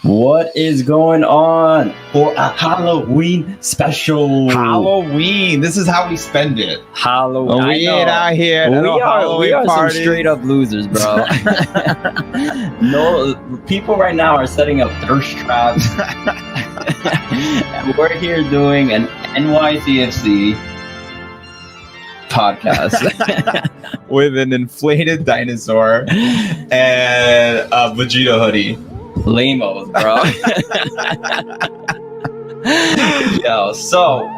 What is going on for a Halloween special? Halloween. This is how we spend it. Halloween. We ain't out here. We are some straight up losers, bro. No, people right now are setting up thirst traps. And we're here doing an NYCFC podcast with an inflated dinosaur and a Vegeta hoodie. Lamos, bro. Yo, so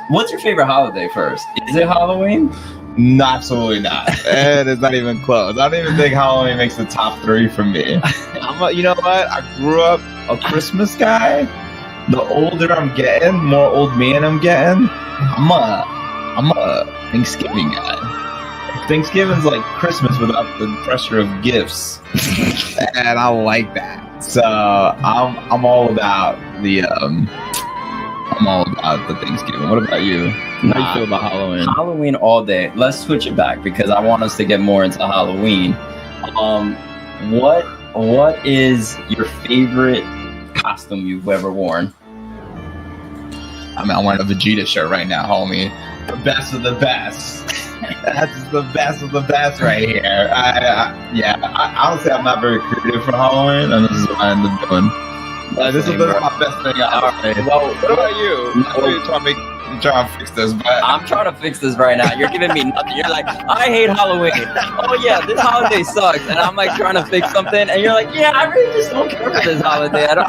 what's your favorite holiday first? Is it Halloween? No, absolutely not. And it's not even close. I don't even think Halloween makes the top 3 for me. You know what? I grew up a Christmas guy. The older I'm getting, more old man I'm getting, I'm a Thanksgiving guy. Thanksgiving's like Christmas without the pressure of gifts, and I like that. So I'm all about the Thanksgiving. What about you? How do you feel about Halloween? Halloween all day. Let's switch it back because I want us to get more into Halloween. What is your favorite costume you've ever worn? I'm wearing a Vegeta shirt right now, homie. The best of the best. That's the best of the best right here. Honestly, I'm not very creative for Halloween, and this is what I end up doing. This is my best thing. Well, what about you? You're trying to fix this, but I'm trying to fix this right now. You're giving me nothing. You're like, I hate Halloween. Oh yeah, this holiday sucks. And I'm like trying to fix something, and you're like, yeah, I really just don't care for this holiday. I don't.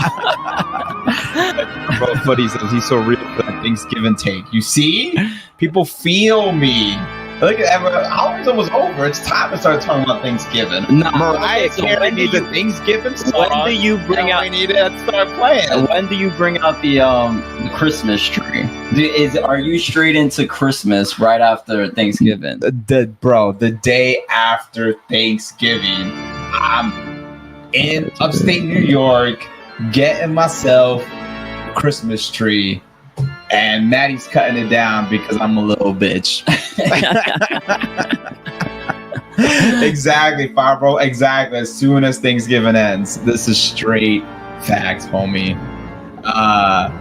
Bro, Footy says he's so real for that Thanksgiving take. You see, people feel me. Look at Halloween's almost over. It's time to start talking about Thanksgiving. Mariah Carey needs a Thanksgiving song. When do you bring out? We need to start playing. When do you bring out the Christmas tree? Are you straight into Christmas right after Thanksgiving? The day after Thanksgiving, I'm in upstate New York getting myself a Christmas tree. And Maddie's cutting it down because I'm a little bitch. Exactly, Farbro. Exactly. As soon as Thanksgiving ends, this is straight facts, homie. I'm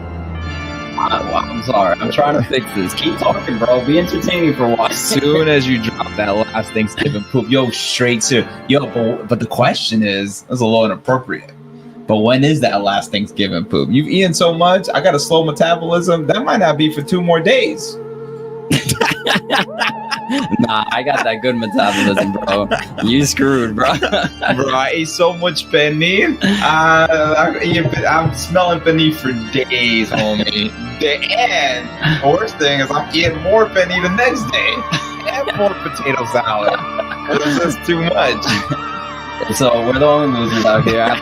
sorry. I'm trying to fix this. Keep talking, bro. Be entertaining for a while. As soon as you drop that last Thanksgiving poop, straight to But the question is, that's a little inappropriate. But when is that last Thanksgiving poop? You've eaten so much. I got a slow metabolism. That might not be for 2 more days. Nah, I got that good metabolism, bro. You screwed, bro. Bro, I ate so much penne. I'm smelling penne for days, homie. And the worst thing is I'm eating more penne the next day. And more potato salad. It's just too much. So we're the only losers out here.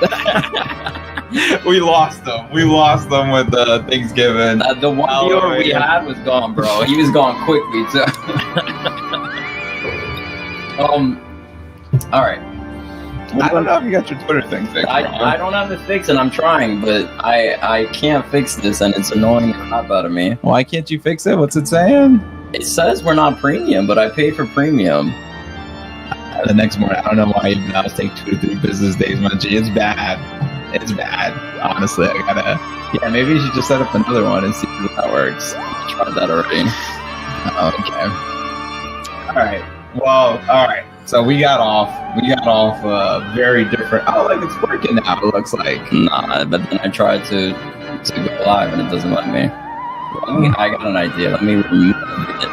We lost them. We lost them with Thanksgiving. The one viewer we had was gone, bro. He was gone quickly too. All right. I don't know if you got your Twitter thing fixed. I don't have it fixed, and I'm trying, but I can't fix this, and it's annoying the crap out of me. Why can't you fix it? What's it saying? It says we're not premium, but I pay for premium. The next morning, I don't know why even I was taking 2 to 3 business days, man. It's bad. It's bad. Honestly, I gotta. Yeah, maybe you should just set up another one and see if that works. I tried that already. Okay. All right. Well, all right. So we got off very different. Oh, like it's working now. It looks like. Nah, but then I tried to go live and it doesn't let me. I got an idea. Let me remove it.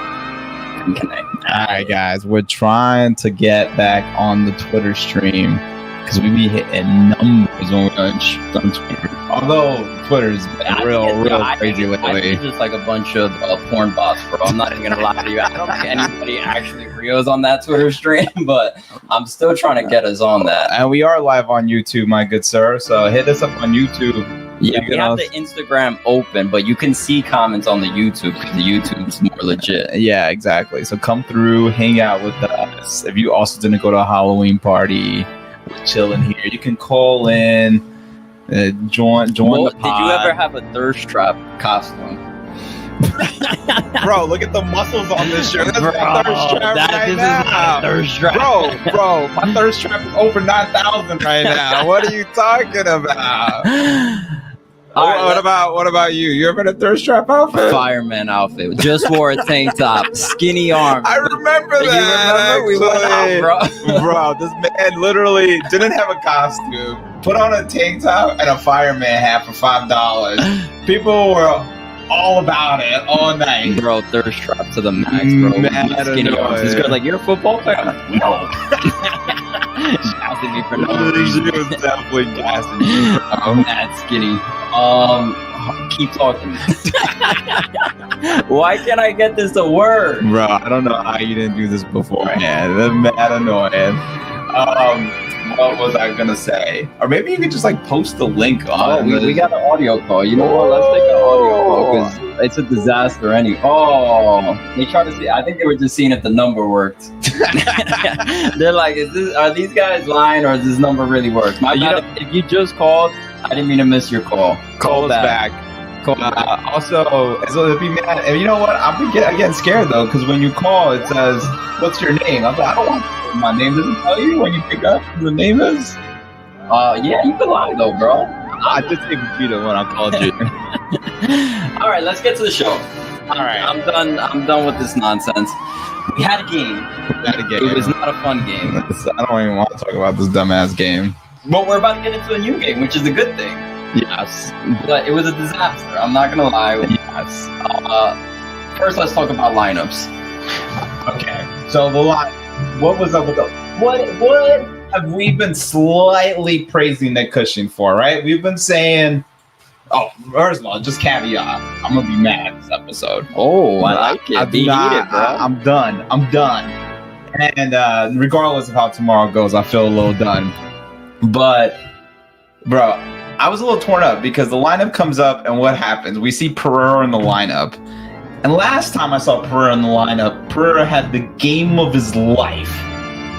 All right, guys, we're trying to get back on the Twitter stream because we be hitting numbers when we're on Twitter. Although Twitter's been real crazy lately. It's just like a bunch of porn bots, bro. I'm not even gonna lie to you. I don't think anybody actually reels on that Twitter stream, but I'm still trying to get us on that. And we are live on YouTube, my good sir. So hit us up on YouTube. Yeah, we have the Instagram open, but you can see comments on the YouTube because the YouTube's more legit. Yeah, exactly. So come through, hang out with us. If you also didn't go to a Halloween party, we're chilling here. You can call in, join the pod. Did you ever have a thirst trap costume? Bro, look at the muscles on this shirt. That's Bro, my thirst trap right now. Thirst trap. Bro, my thirst trap is over 9,000 right now. What are you talking about? What about you? You ever in a thirst trap outfit? Fireman outfit. Just wore a tank top, skinny arms. I remember that. You remember? We went out, bro. Bro, this man literally didn't have a costume. Put on a tank top and a fireman hat for $5. People were all about it all night. Bro, thirst trap to the max, bro. Skinny arms. This girl's like, you're a football player? No. Gassing me for no reason. She was definitely gassing you, bro. I'm mad skinny. Keep talking. Why can't I get this to work? Bro, I don't know how you didn't do this beforehand. That's mad annoying. What was I gonna say? Or maybe you could just like post the link on. We got an audio call. You know what? Let's take an audio call because it's a disaster. They tried to see. I think they were just seeing if the number worked. They're like, are these guys lying or does this number really work? My bad. If you just called, I didn't mean to miss your call. Call us back. Also, so it'd be mad. And you know what? I'm getting scared though, because when you call, it says, "What's your name?" I'm like, I don't want my name. Does it tell you when you pick up who the name is? Yeah, you can lie though, bro. I did take Vegeta when I called you. All right, let's get to the show. All right, I'm done with this nonsense. We had a game. It was not a fun game. I don't even want to talk about this dumbass game. But we're about to get into a new game, which is a good thing. Yes. But it was a disaster. I'm not gonna lie. Yes. First, let's talk about lineups. Okay. So the line. What was up with the what have we been slightly praising Nick Cushing for? Right? We've been saying. Oh, first of all, just caveat. I'm gonna be mad this episode. Oh, I like it. Be heated, bro. I'm done. And regardless of how tomorrow goes, I feel a little done. But, bro, I was a little torn up because the lineup comes up and what happens? We see Pereira in the lineup. And last time I saw Pereira in the lineup, Pereira had the game of his life.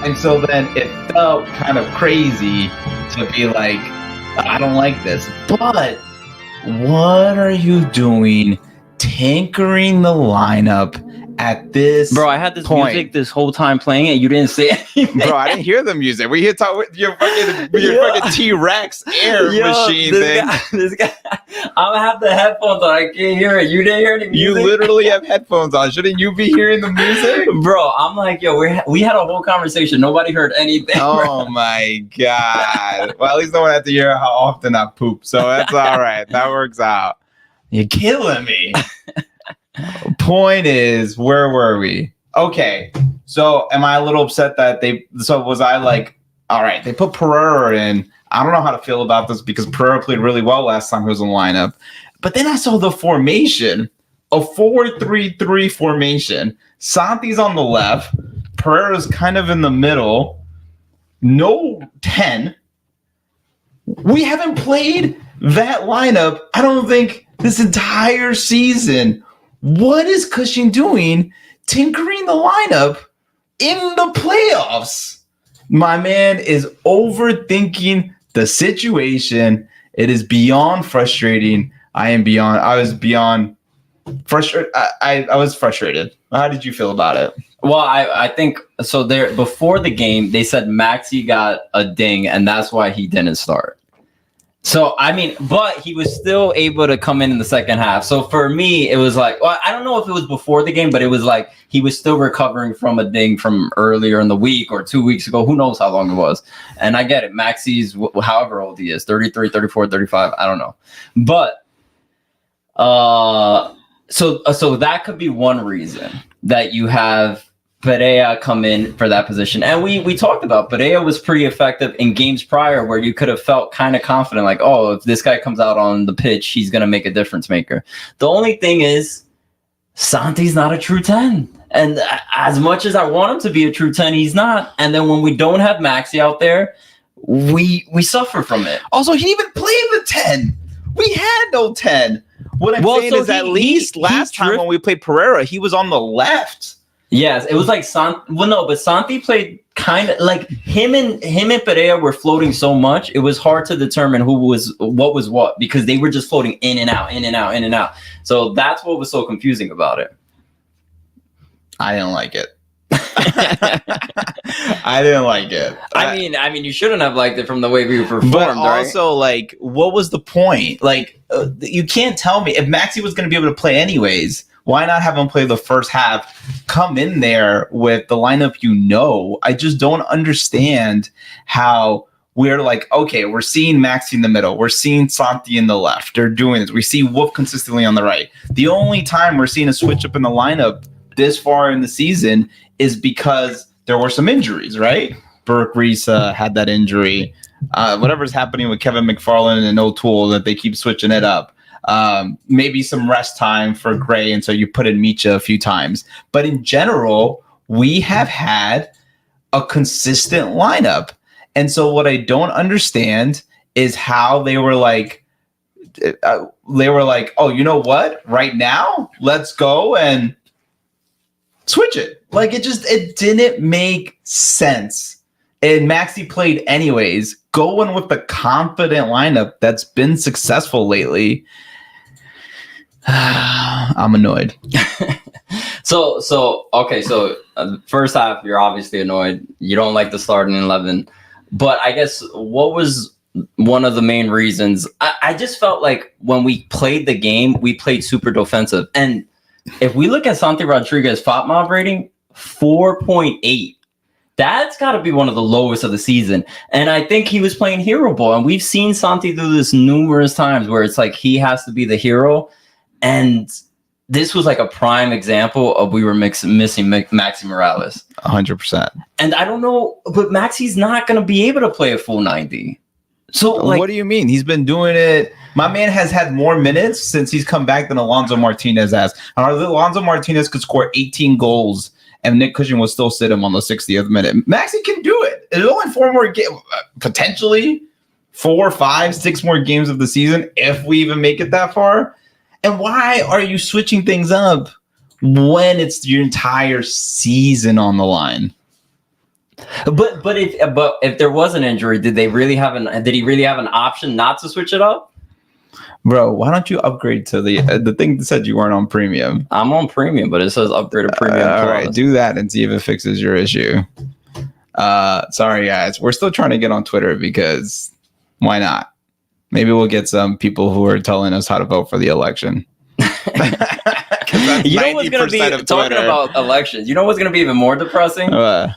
And so then it felt kind of crazy to be like, I don't like this. But what are you doing tinkering the lineup at this Bro, I had this point? Music this whole time playing and you didn't say anything. Bro, I didn't hear the music. We here talk with your fucking T-Rex air machine thing. This guy, I'm gonna have the headphones on. I can't hear it. You didn't hear any music? You literally have headphones on. Shouldn't you be hearing the music? Bro, I'm like, yo, we had a whole conversation. Nobody heard anything. Oh my God. Well, at least no one had to hear how often I poop. So that's all right. That works out. You're killing me. Point is, where were we? Okay, so am I a little upset that was I like, all right, they put Pereira in. I don't know how to feel about this because Pereira played really well last time he was in the lineup. But then I saw the formation, a 4-3-3 formation. Santi's on the left. Pereira's kind of in the middle. No 10. We haven't played that lineup, I don't think, this entire season. What is Cushing doing tinkering the lineup in the playoffs? My man is overthinking the situation. It is beyond frustrating. I was beyond frustrated. I was frustrated. How did you feel about it? Well, I think so. There before the game, they said Maxey got a ding, and that's why he didn't start. So, I mean, but he was still able to come in the second half. So for me, it was like, well, I don't know if it was before the game, but it was like he was still recovering from a ding from earlier in the week or 2 weeks ago. Who knows how long it was. And I get it. Maxey's however old he is, 33, 34, 35. I don't know. But so that could be one reason that you have Pereira come in for that position. And we talked about Pereira was pretty effective in games prior where you could have felt kind of confident, like, oh, if this guy comes out on the pitch, he's going to make a difference maker. The only thing is Santi's not a true 10. And as much as I want him to be a true 10, he's not. And then when we don't have Maxey out there, we suffer from it. Also, he didn't even play the 10. We had no 10. What I'm saying is at least last time when we played Pereira, he was on the left. Yes, it was like but Santi played kind of like him and Pereira were floating so much. It was hard to determine what was what because they were just floating in and out, in and out, in and out. So that's what was so confusing about it. I didn't like it. I didn't like it. I mean, you shouldn't have liked it from the way we performed. But also, right? like, what was the point? Like, you can't tell me if Maxi was going to be able to play anyways. Why not have him play the first half? Come in there with the lineup. I just don't understand how we're like, okay, we're seeing Maxi in the middle. We're seeing Santi in the left. They're doing this. We see Wolf consistently on the right. The only time we're seeing a switch up in the lineup this far in the season is because there were some injuries, right? Burke Reese had that injury. Whatever's happening with Kevin McFarland and O'Toole that they keep switching it up. Maybe some rest time for Gray, and so you put in Micha a few times. But in general, we have had a consistent lineup. And so what I don't understand is how they were like, oh, you know what? Right now, let's go and switch it. Like, it didn't make sense. And Maxi played anyways, going with the confident lineup that's been successful lately. I'm annoyed. So first half, you're obviously annoyed. You don't like the starting 11. But I guess what was one of the main reasons? I just felt like when we played the game, we played super defensive. And if we look at Santi Rodriguez FOTMOB rating, 4.8. That's got to be one of the lowest of the season. And I think he was playing hero ball. And we've seen Santi do this numerous times where it's like he has to be the hero. And this was like a prime example of we were missing Maxi Morales. 100%. And I don't know, but Maxi's not going to be able to play a full 90. So like, what do you mean? He's been doing it. My man has had more minutes since he's come back than Alonso Martinez has. Alonso Martinez could score 18 goals and Nick Cushing will still sit him on the 60th minute. Maxi can do it. There's only 4 more games, potentially 4, 5, 6 more games of the season if we even make it that far. And why are you switching things up when it's your entire season on the line? But if there was an injury, did he really have an option not to switch it up? Bro, why don't you upgrade to the thing that said you weren't on premium? I'm on premium, but it says upgrade to premium. All right, do that and see if it fixes your issue. Sorry, guys. We're still trying to get on Twitter because why not? Maybe we'll get some people who are telling us how to vote for the election. You know what's going to be, talking about elections, you know what's going to be even more depressing?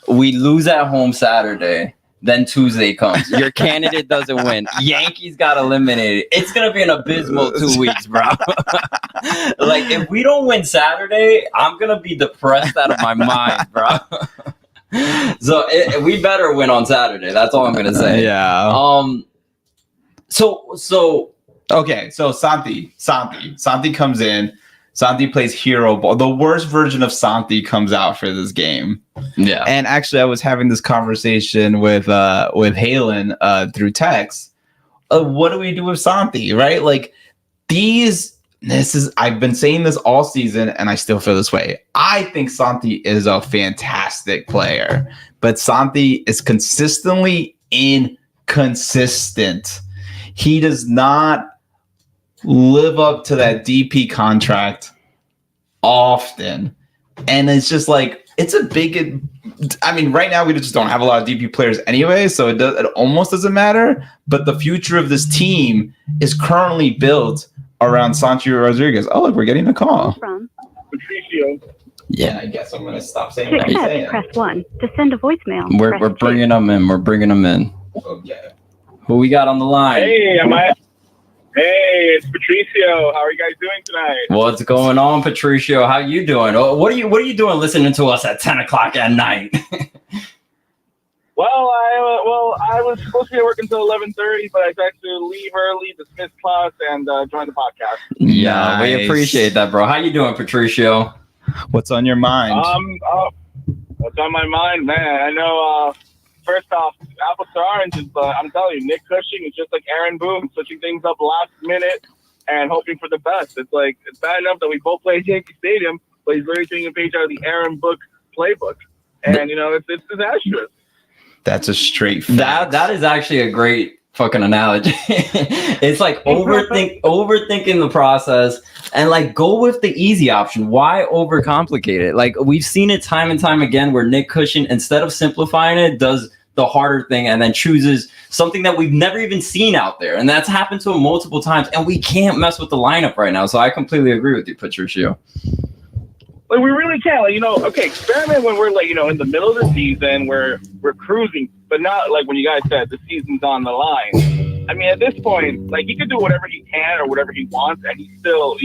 We lose at home Saturday. Then Tuesday comes. Your candidate doesn't win. Yankees got eliminated. It's going to be an abysmal 2 weeks, bro. Like, if we don't win Saturday, I'm going to be depressed out of my mind, bro. So we better win on Saturday. That's all I'm going to say. Yeah. Okay, so Santi comes in. Santi plays hero ball. The worst version of Santi comes out for this game. Yeah. And actually, I was having this conversation with Halen through text. What do we do with Santi, right? Like, I've been saying this all season, and I still feel this way. I think Santi is a fantastic player, but Santi is consistently inconsistent. He does not live up to that DP contract often. And it's just like, right now we just don't have a lot of DP players anyway, so it almost doesn't matter. But the future of this team is currently built around Santi Rodriguez. Oh, look, we're getting a call. From Patricio. Yeah, I guess I'm going to stop saying what I'm saying. Press 1 to send a voicemail. We're bringing them in. We're bringing them in. Okay. Who we got on the line? Hey, it's Patricio. How are you guys doing tonight? What's going on, Patricio? How you doing? What are you doing listening to us at 10 o'clock at night? Well, I was supposed to be at work until 11:30, but I decided to leave early, dismiss class, and join the podcast. Yeah, Nice. we appreciate that, bro. How you doing, Patricio? What's on your mind? What's on my mind, man? I know. First off, apples to oranges, but I'm telling you, Nick Cushing is just like Aaron Boone, switching things up last minute and hoping for the best. It's bad enough that we both play at Yankee Stadium, but he's literally taking a page out of the Aaron book playbook, and it's disastrous. That's a straight fact. That is actually a great fucking analogy. It's like overthinking the process and like go with the easy option. Why overcomplicate it? Like we've seen it time and time again where Nick Cushing, instead of simplifying it, does the harder thing and then chooses something that we've never even seen out there. And that's happened to him multiple times. And we can't mess with the lineup right now. So I completely agree with you, Patricio. Like we really can't, experiment when we're in the middle of the season where we're cruising, but not like when you guys said the season's on the line. I mean, at this point, like he could do whatever he can or whatever he wants, and he still,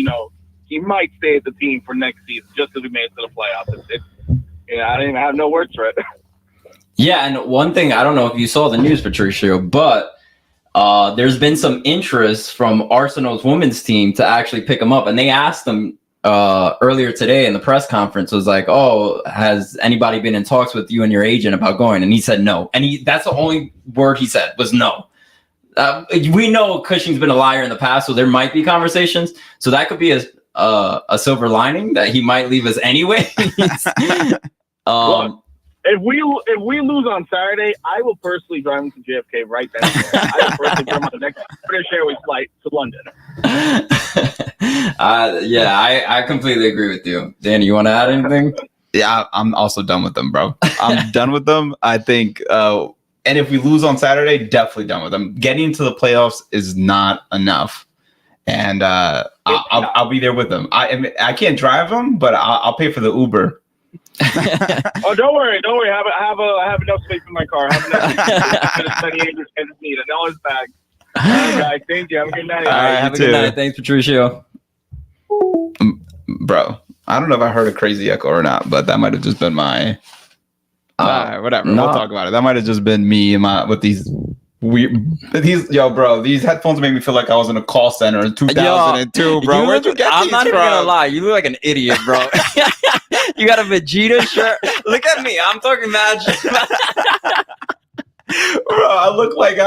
he might stay at the team for next season just because we made it to the playoffs. I don't even have no words for it. Yeah, and one thing, I don't know if you saw the news, Patricio, but there's been some interest from Arsenal's women's team to actually pick him up, and they asked him earlier today in the press conference, was like, oh, has anybody been in talks with you and your agent about going? And he said no. And that's the only word he said was no. We know Cushing's been a liar in the past, so there might be conversations. So that could be a silver lining that he might leave us anyway. Look, if we lose on Saturday, I will personally drive him to JFK right then. I will personally put him on the next British Airways flight to London. I completely agree with you. Danny, you want to add anything? Yeah, I'm also done with them, bro. I'm done with them. I think, and if we lose on Saturday, definitely done with them. Getting into the playoffs is not enough, and I'll be there with them. I can't drive them, but I'll pay for the Uber. Oh, don't worry. I have enough space in my car. I have enough space to need it. All his bags. All right, guys. Thank you. Have a good night. All right, have a good night. Thanks, Patricio. Bro, I don't know if I heard a crazy echo or not, but that might have just been my. Whatever. No. We'll talk about it. That might have just been me and with these weird. These headphones make me feel like I was in a call center in 2002, bro. Where'd you get I'm these not even from? gonna lie. You look like an idiot, bro. You got a Vegeta shirt. Look at me. I'm talking magic. Bro, I look like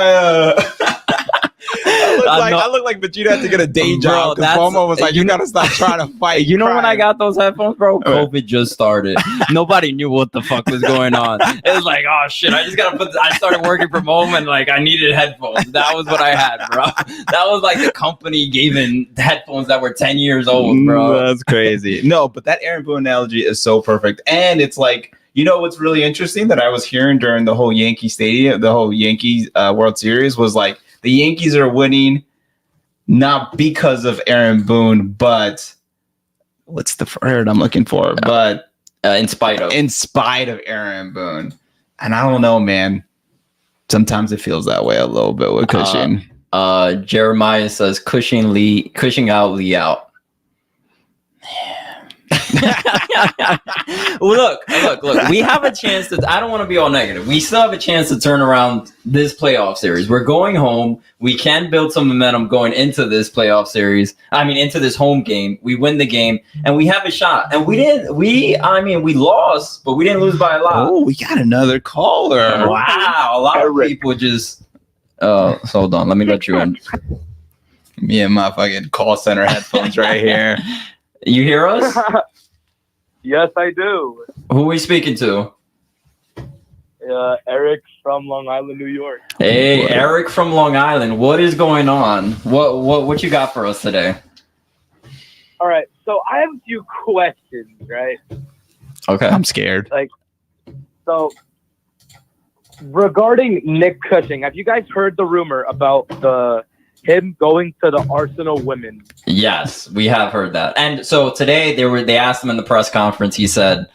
I look like Vegeta had to get a day job because Momo was like, you gotta stop trying to fight. You know when I got those headphones, bro? COVID just started. Nobody knew what the fuck was going on. It was like, oh shit, I started working from home and like I needed headphones. That was what I had, bro. That was like the company gave in headphones that were 10 years old, bro. That's crazy. No, but that Aaron Boone analogy is so perfect. And it's like, you know what's really interesting that I was hearing during the whole Yankee Stadium, the whole Yankees World Series was like the Yankees are winning not because of Aaron Boone, but what's the word I'm looking for? But in spite of Aaron Boone. And I don't know, man. Sometimes it feels that way a little bit with Cushing. Jeremiah says Cushing out, Lee out. Look, we have a chance to, I don't want to be all negative. We still have a chance to turn around this playoff series. We're going home. We can build some momentum going into this playoff series. Into this home game. We win the game and we have a shot. And we lost, but we didn't lose by a lot. Oh, we got another caller. Wow. A lot of people just, hold on. Let me let you in. Me and my fucking call center headphones right here. You hear us? Yes, I do. Who are we speaking to? Eric from Long Island, New York. Hey, Eric from Long Island. What is going on? What you got for us today? All right. So I have a few questions, right? Okay. I'm scared. So regarding Nick Cushing, have you guys heard the rumor about him going to the Arsenal women? Yes, we have heard that. And so today they asked him in the press conference. He said,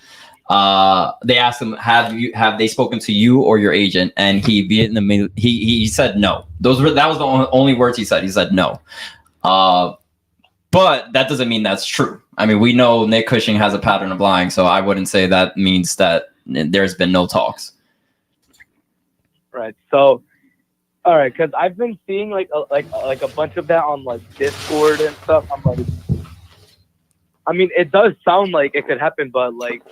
they asked him, have they spoken to you or your agent? And he said no. That was the only words he said. He said no. But that doesn't mean that's true. We know Nick Cushing has a pattern of lying, so I wouldn't say that means that there's been no talks. Right. So. All right, because I've been seeing like a bunch of that on like Discord and stuff. I'm like, it does sound like it could happen, but like,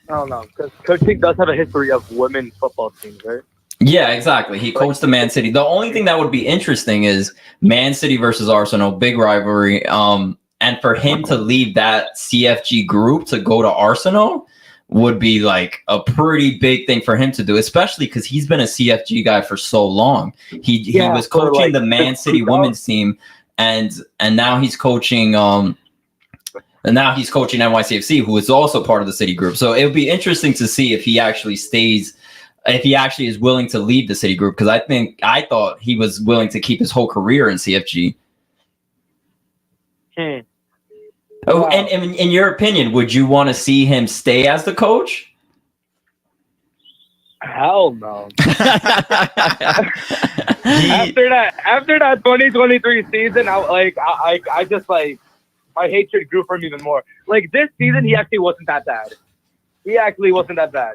I don't know, because Cushing does have a history of women's football teams, right? Yeah, exactly. He coached the Man City. The only thing that would be interesting is Man City versus Arsenal, big rivalry. And for him to leave that CFG group to go to Arsenal would be like a pretty big thing for him to do, especially because he's been a CFG guy for so long. He was coaching the Man City women's team, and now he's coaching NYCFC, who is also part of the City group. So it would be interesting to see if he actually stays, if he actually is willing to leave the City group, because I thought he was willing to keep his whole career in CFG. Oh, and in your opinion, would you want to see him stay as the coach? Hell no. After that 2023 season, I just like my hatred grew for him even more. Like this season, he actually wasn't that bad.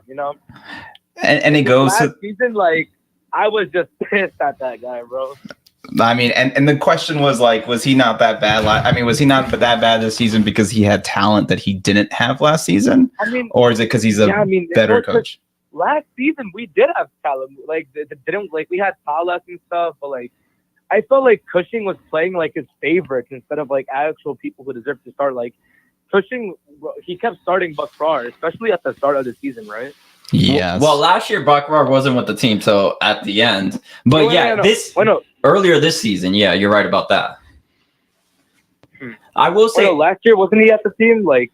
You know. And it goes last season, like I was just pissed at that guy, bro. I mean, and the question was like, was he not that bad? Was he not that bad this season because he had talent that he didn't have last season? I mean, or is it because he's a better coach? Last season we did have talent, like we had Salas and stuff, but like I felt like Cushing was playing like his favorites instead of like actual people who deserve to start. Like Cushing, he kept starting Bakrar, especially at the start of the season, right? Yes. Well, last year Bakrar wasn't with the team till at the end, but earlier this season, yeah, you're right about that. I will say last year wasn't he at the team like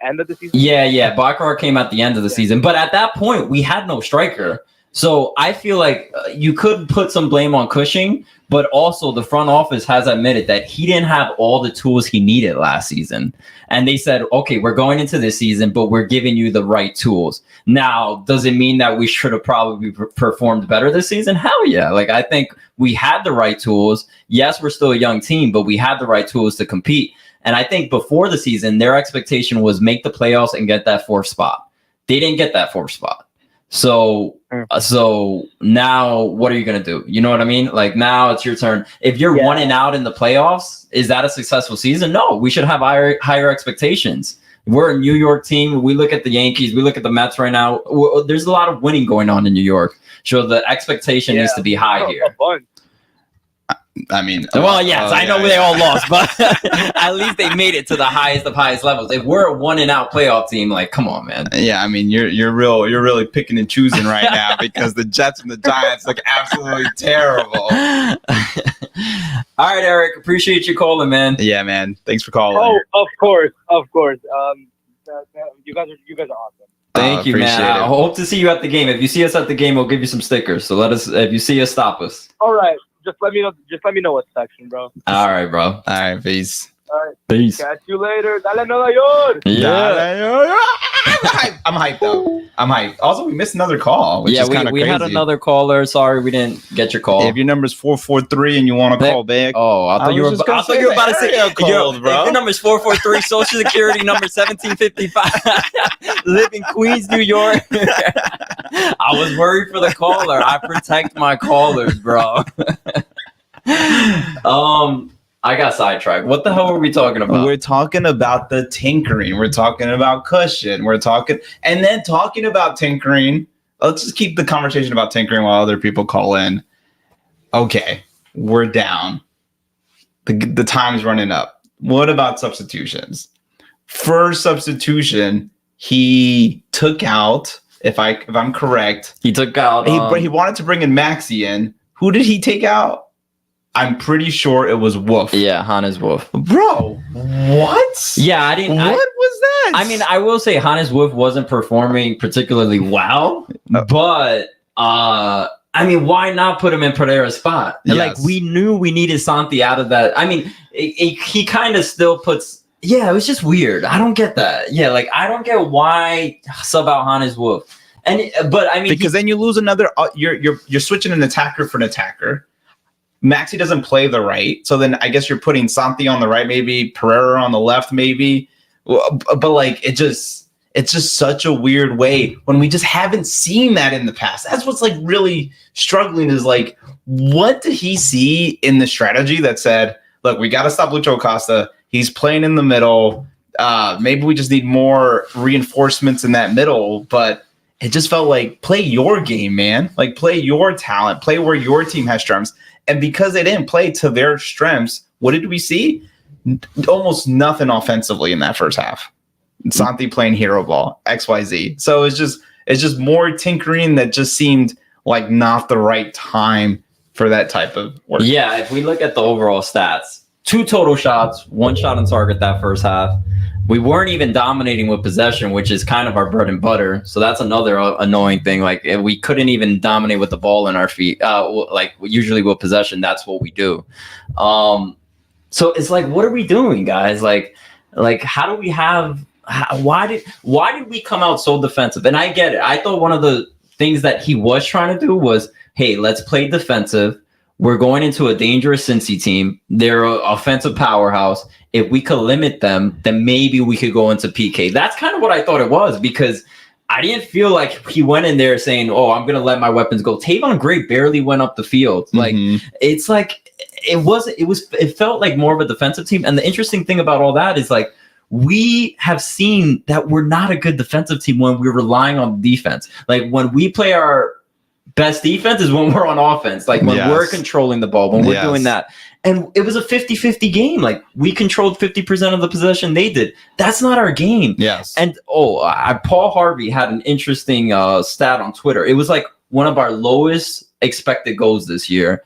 end of the season? Yeah. Bakrar came at the end of the season, but at that point we had no striker. So I feel like you could put some blame on Cushing, but also the front office has admitted that he didn't have all the tools he needed last season. And they said, okay, we're going into this season, but we're giving you the right tools. Now, does it mean that we should have probably performed better this season? Hell yeah. Like, I think we had the right tools. Yes, we're still a young team, but we had the right tools to compete. And I think before the season, their expectation was make the playoffs and get that 4th spot. They didn't get that 4th spot. So now what are you going to do? You know what I mean? Like now it's your turn. If you're 1-out in the playoffs, is that a successful season? No, we should have higher expectations. We're a New York team. We look at the Yankees. We look at the Mets right now. There's a lot of winning going on in New York. So the expectation needs to be high here. I mean, yes, I know they all lost, but at least they made it to the highest of highest levels. If we're a 1-out playoff team, like, come on, man. Yeah, I mean, you're really picking and choosing right now because the Jets and the Giants look absolutely terrible. All right, Eric, appreciate you calling, man. Yeah, man. Thanks for calling. Oh, of course. You guys are awesome. Thank you, man. I hope to see you at the game. If you see us at the game, we'll give you some stickers. So if you see us, stop us. All right. Just let me know what section, bro. All right, bro. All right, peace. All right. Peace. Catch you later. Dale Nueva York. Yeah. I'm hyped, though. I'm hyped. Also, we missed another call, which is kind of crazy. We had another caller. Sorry, we didn't get your call. If your number's 443 and you want to call back. Oh, I thought you were about to say bro. If your number's 443, Social Security number 1755, live in Queens, New York. I was worried for the caller. I protect my callers, bro. I got sidetracked. What the hell were we talking about? We're talking about the tinkering. We're talking about cushion. We're talking about tinkering. Let's just keep the conversation about tinkering while other people call in. Okay, we're down. The time's running up. What about substitutions? First substitution, he took out, if I'm correct, he took out. He wanted to bring in Maxi in. Who did he take out? I'm pretty sure it was Wolf. Yeah, Hannes Wolf. Bro, what? Yeah, I didn't. What was that? I mean, I will say Hannes Wolf wasn't performing particularly well, but I mean, why not put him in Pereira's spot? Yes. Like, we knew we needed Santi out of that. I mean, he kind of still puts. Yeah, it was just weird. I don't get that. Yeah, like I don't get why sub out Hannes Wolf. But I mean, because then you lose another. You're switching an attacker for an attacker. Maxi doesn't play the right, so then I guess you're putting Santi on the right, maybe Pereira on the left, maybe. But like it's just such a weird way when we just haven't seen that in the past. That's what's like really struggling is like, what did he see in the strategy that said, look, we got to stop Lucho Acosta. He's playing in the middle. Maybe we just need more reinforcements in that middle, but it just felt like play your game, man. Like play your talent, play where your team has strengths. And because they didn't play to their strengths, what did we see? Almost nothing offensively in that first half. Santi playing hero ball, XYZ. So it's just more tinkering that just seemed like not the right time for that type of work. Yeah, if we look at the overall stats, 2 total shots, 1 shot on target that first half. We weren't even dominating with possession, which is kind of our bread and butter. So that's another annoying thing. Like we couldn't even dominate with the ball in our feet. Like usually with possession, that's what we do. So it's like, what are we doing, guys? Like how do we have? Why did we come out so defensive? And I get it. I thought one of the things that he was trying to do was, hey, let's play defensive. We're going into a dangerous Cincy team. They're an offensive powerhouse. If we could limit them, then maybe we could go into PK. That's kind of what I thought it was, because I didn't feel like he went in there saying, oh, I'm going to let my weapons go. Tavon Gray barely went up the field. Like, it's like, it felt like more of a defensive team. And the interesting thing about all that is, like, we have seen that we're not a good defensive team when we're relying on defense. Like, when we play our best defense is when we're on offense, like when we're controlling the ball, when we're doing that. And it was a 50-50 game. Like, we controlled 50% of the possession they did. That's not our game. Yes. And Paul Harvey had an interesting stat on Twitter. It was like one of our lowest expected goals this year.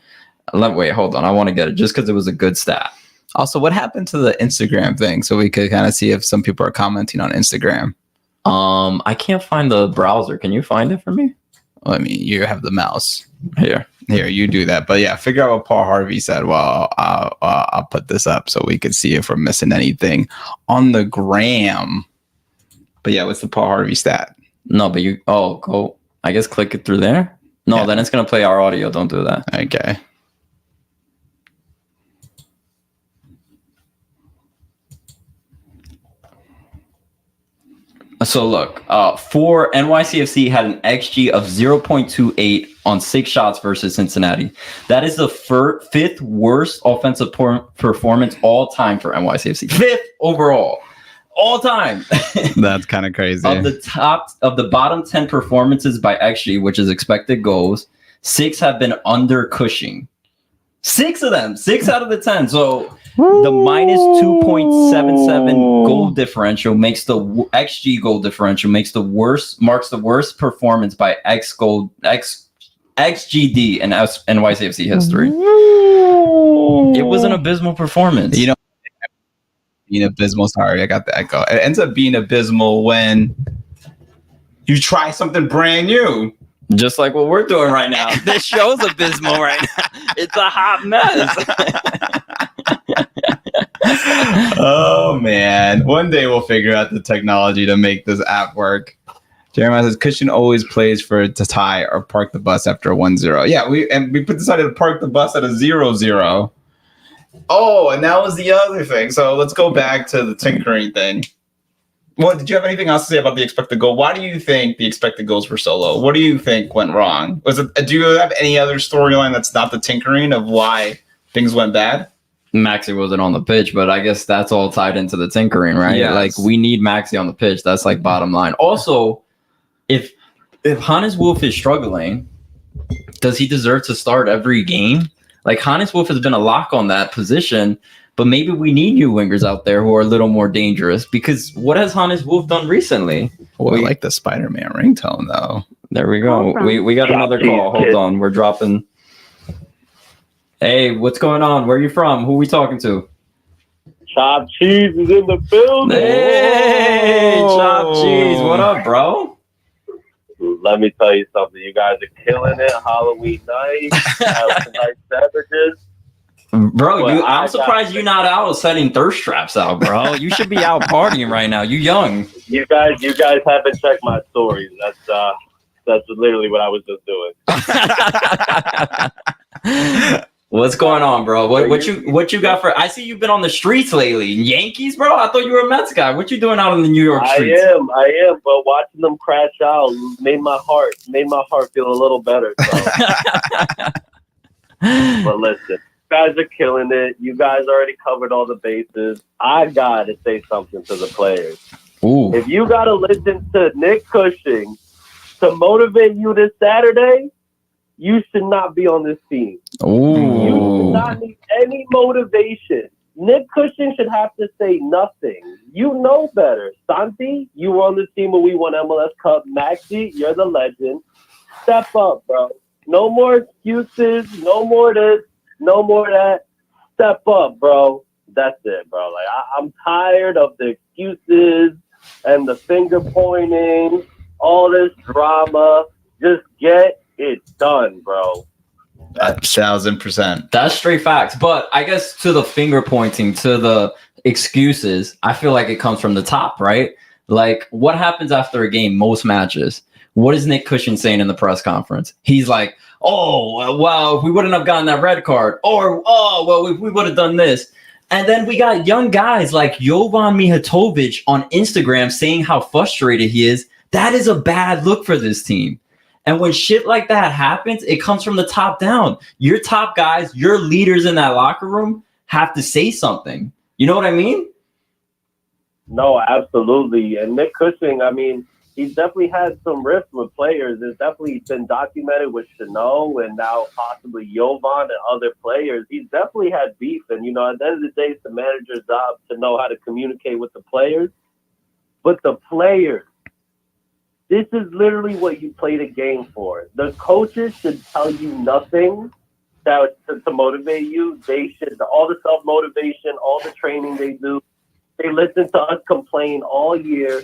Wait, hold on. I want to get it just because it was a good stat. Also, what happened to the Instagram thing? So we could kind of see if some people are commenting on Instagram. I can't find the browser. Can you find it for me? Well, I mean, you have the mouse. Here, you do that. But yeah, figure out what Paul Harvey said. Well, I'll put this up so we could see if we're missing anything on the gram. But yeah, what's the Paul Harvey stat? No, but go. I guess click it through there. No, then it's going to play our audio. Don't do that. Okay. So look, for NYCFC had an XG of 0.28 on 6 shots versus Cincinnati. That is the 5th worst offensive performance all time for NYCFC. 5th overall, all time. That's kind of crazy. Of the bottom 10 performances by XG, which is expected goals, 6 have been under Cushing. 6 of them, 6 out of the 10. So the minus 2.77 goal differential makes the XG goal differential marks the worst performance by XGD in NYCFC history. It was an abysmal performance. You know, being abysmal. Sorry, I got the echo. It ends up being abysmal when you try something brand new. Just like what we're doing right now. This show's abysmal right now. It's a hot mess. Oh, man. One day we'll figure out the technology to make this app work. Jeremiah says, Christian always plays to tie or park the bus after a 1-0. Yeah, we decided to park the bus at a 0-0. Oh, and that was the other thing. So let's go back to the tinkering thing. Well, did you have anything else to say about the expected goal? Why do you think the expected goals were so low? What do you think went wrong? Do you have any other storyline that's not the tinkering of why things went bad? Maxi wasn't on the pitch, but I guess that's all tied into the tinkering, right? Yes. Like, we need Maxi on the pitch. That's like bottom line. Also, if Hannes Wolf is struggling, does he deserve to start every game? Like, Hannes Wolf has been a lock on that position, but maybe we need new wingers out there who are a little more dangerous, because what has Hannes Wolf done recently? Well, I like the Spider-Man ringtone, though. There we go. We got another call. Hold on. We're dropping. Hey, what's going on? Where are you from? Who are we talking to? Chop Cheese is in the building. Hey, Chop Cheese. What up, bro? Let me tell you something. You guys are killing it. Halloween night. Have some nice beverages. Bro, I'm surprised you're not out setting thirst traps out, bro. You should be out partying right now. You young. You guys haven't checked my stories. That's literally what I was just doing. What's going on, bro? What you got for? I see you've been on the streets lately. Yankees, bro. I thought you were a Mets guy. What you doing out in the New York streets? I am. But watching them crash out made my heart feel a little better. So. But listen, you guys are killing it. You guys already covered all the bases. I gotta say something to the players. Ooh. If you gotta listen to Nick Cushing to motivate you this Saturday, you should not be on this team. Ooh. You do not need any motivation. Nick Cushing should have to say nothing. You know better. Santi, you were on the team when we won MLS Cup. Maxi, you're the legend. Step up, bro. No more excuses. No more this. No more that. Step up, bro. That's it, bro. Like I'm tired of the excuses and the finger pointing, all this drama. Just get it done, bro. 1,000%. That's straight facts. But I guess to the finger pointing, to the excuses, I feel like it comes from the top, right? Like, what happens after a game, most matches? What is Nick Cushing saying in the press conference? He's like, oh, well, if we wouldn't have gotten that red card, or, oh, well, if we would have done this. And then we got young guys like Jovan Mijatovic on Instagram saying how frustrated he is. That is a bad look for this team. And when shit like that happens, it comes from the top down. Your top guys, your leaders in that locker room have to say something. You know what I mean? No, absolutely. And Nick Cushing, I mean, he's definitely had some rifts with players. It's definitely been documented with Chanel and now possibly Jovan and other players. He's definitely had beef. And, you know, at the end of the day, it's the manager's job to know how to communicate with the players. But the players, this is literally what you play the game for. The coaches should tell you nothing to motivate you. They should, all the self-motivation, all the training they do, they listen to us complain all year,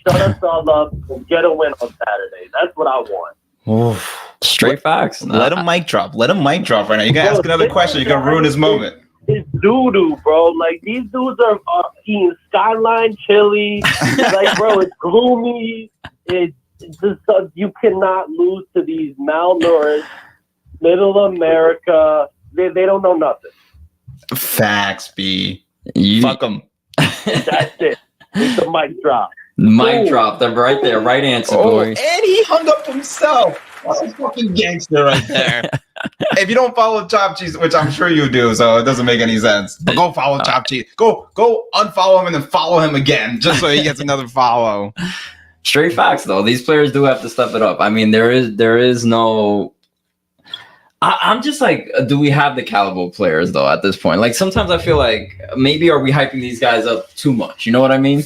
shut us all up, and get a win on Saturday. That's what I want. Oof. Straight facts. Let him mic drop. Let him mic drop right now. You're going to ask another question. You're going to ruin his moment. It's doo-doo, bro. Like, these dudes are eating Skyline chili. Like, bro, it's gloomy. It's just, you cannot lose to these malnourished, middle America. They don't know nothing. Facts, B. Fuck them. That's it. It's a mic drop. Mic drop. Them right there. Right answer, boys. And he hung up himself. That's a fucking gangster right there. If you don't follow Chop Cheese, which I'm sure you do, so it doesn't make any sense, but go follow Chop Cheese. Go unfollow him and then follow him again, just so he gets another follow. Straight facts, though. These players do have to step it up. I mean, there is no. I'm just like, do we have the caliber of players though at this point? Like sometimes I feel like maybe are we hyping these guys up too much? You know what I mean?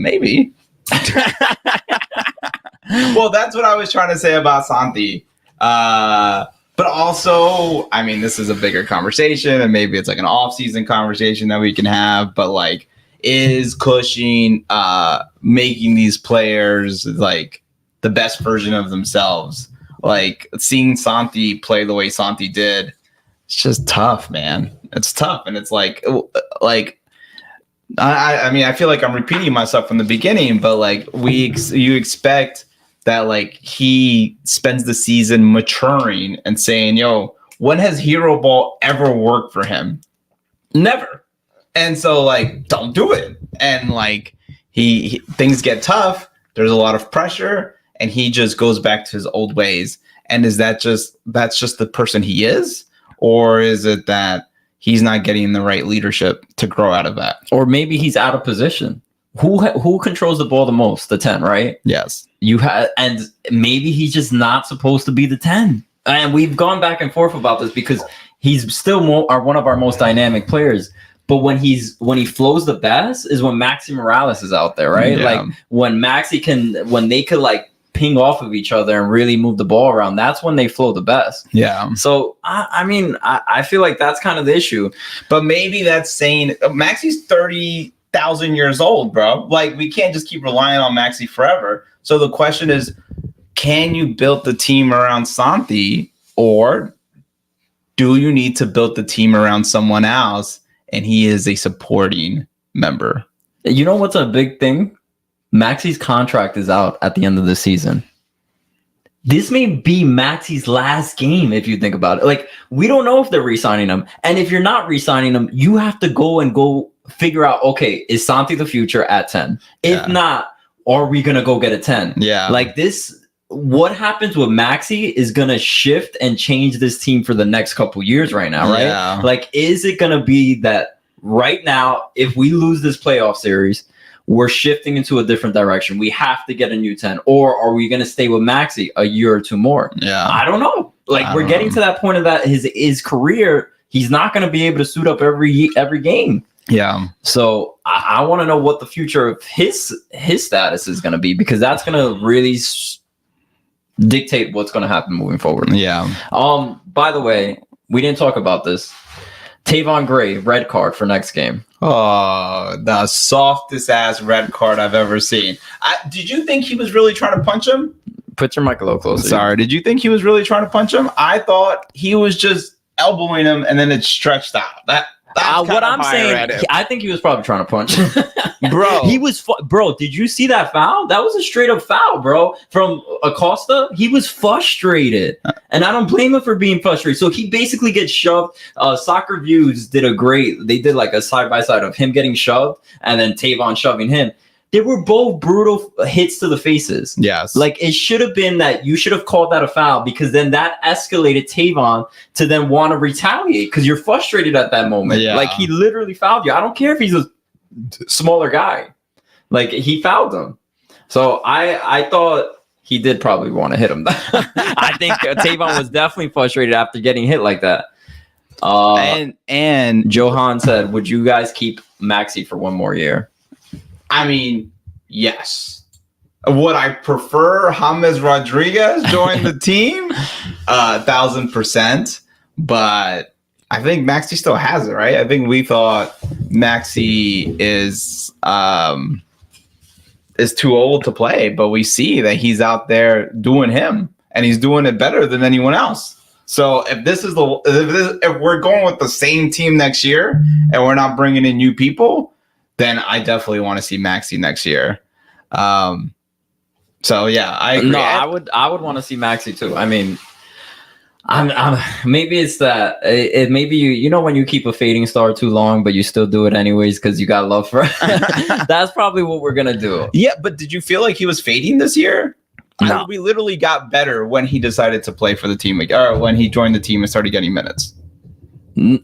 Maybe. Well, that's what I was trying to say about Santi. But also, I mean, this is a bigger conversation, and maybe it's like an off-season conversation that we can have. But like, is Cushing making these players like the best version of themselves? Like seeing Santi play the way Santi did, it's just tough, man. It's tough, and it's like I mean, I feel like I'm repeating myself from the beginning, but like you expect that like he spends the season maturing and saying, yo, when has hero ball ever worked for him? Never. And so like, don't do it. And like he things get tough. There's a lot of pressure and he just goes back to his old ways. And that's just the person he is? Or is it that he's not getting the right leadership to grow out of that? Or maybe he's out of position. Who controls the ball the most? The 10, right? Yes. And maybe he's just not supposed to be the 10. And we've gone back and forth about this because he's still one of our most dynamic players. But when he flows the best is when Maxi Morales is out there, right? Yeah. Like when they could like ping off of each other and really move the ball around, that's when they flow the best. Yeah. So I mean, I feel like that's kind of the issue. But maybe that's saying Maxi's 30,000 years old, bro. Like we can't just keep relying on Maxi forever. So the question is, can you build the team around Santi, or do you need to build the team around someone else and he is a supporting member? You know what's a big thing? Maxi's contract is out at the end of the season. This may be Maxi's last game if you think about it. Like, we don't know if they're re-signing him. And if you're not re-signing him, you have to go figure out, okay, is Santi the future at 10? If not, are we going to go get a 10? Yeah. Like this, what happens with Maxi is going to shift and change this team for the next couple years right now, right? Yeah. Like, is it going to be that right now, if we lose this playoff series, we're shifting into a different direction, we have to get a new 10, or are we going to stay with Maxi a year or two more? Yeah. I don't know. Like, we're getting to that point of that his career, he's not going to be able to suit up every game. Yeah. So I want to know what the future of his status is going to be, because that's going to really dictate what's going to happen moving forward. Yeah. By the way, we didn't talk about this. Tavon Gray, red card for next game. Oh, the softest ass red card I've ever seen. Did you think he was really trying to punch him? Put your mic a little closer. Sorry. Did you think he was really trying to punch him? I thought he was just elbowing him and then it stretched out. That's what I'm saying, I think he was probably trying to punch. Bro. He was, bro, did you see that foul? That was a straight up foul, bro. From Acosta, he was frustrated. And I don't blame him for being frustrated. So he basically gets shoved. Soccer Views did they did like a side-by-side of him getting shoved and then Tavon shoving him. They were both brutal hits to the faces. Yes. Like, it should have been that you should have called that a foul, because then that escalated Tavon to then want to retaliate because you're frustrated at that moment. Yeah. Like, he literally fouled you. I don't care if he's a smaller guy. Like, he fouled him. So I thought he did probably want to hit him. I think Tavon was definitely frustrated after getting hit like that. And Johan said, would you guys keep Maxi for one more year? I mean, yes. Would I prefer James Rodriguez join the team? 1,000%. But I think Maxi still has it, right? I think we thought Maxi is too old to play, but we see that he's out there doing him, and he's doing it better than anyone else. So if we're going with the same team next year and we're not bringing in new people, then I definitely want to see Maxi next year. So yeah, I agree. No, I would want to see Maxi too. I mean, I'm maybe it's that it maybe you know when you keep a fading star too long, but you still do it anyways because you got love for it. That's probably what we're gonna do. Yeah, but did you feel like he was fading this year? No. We literally got better when he decided to play for the team, or when he joined the team and started getting minutes.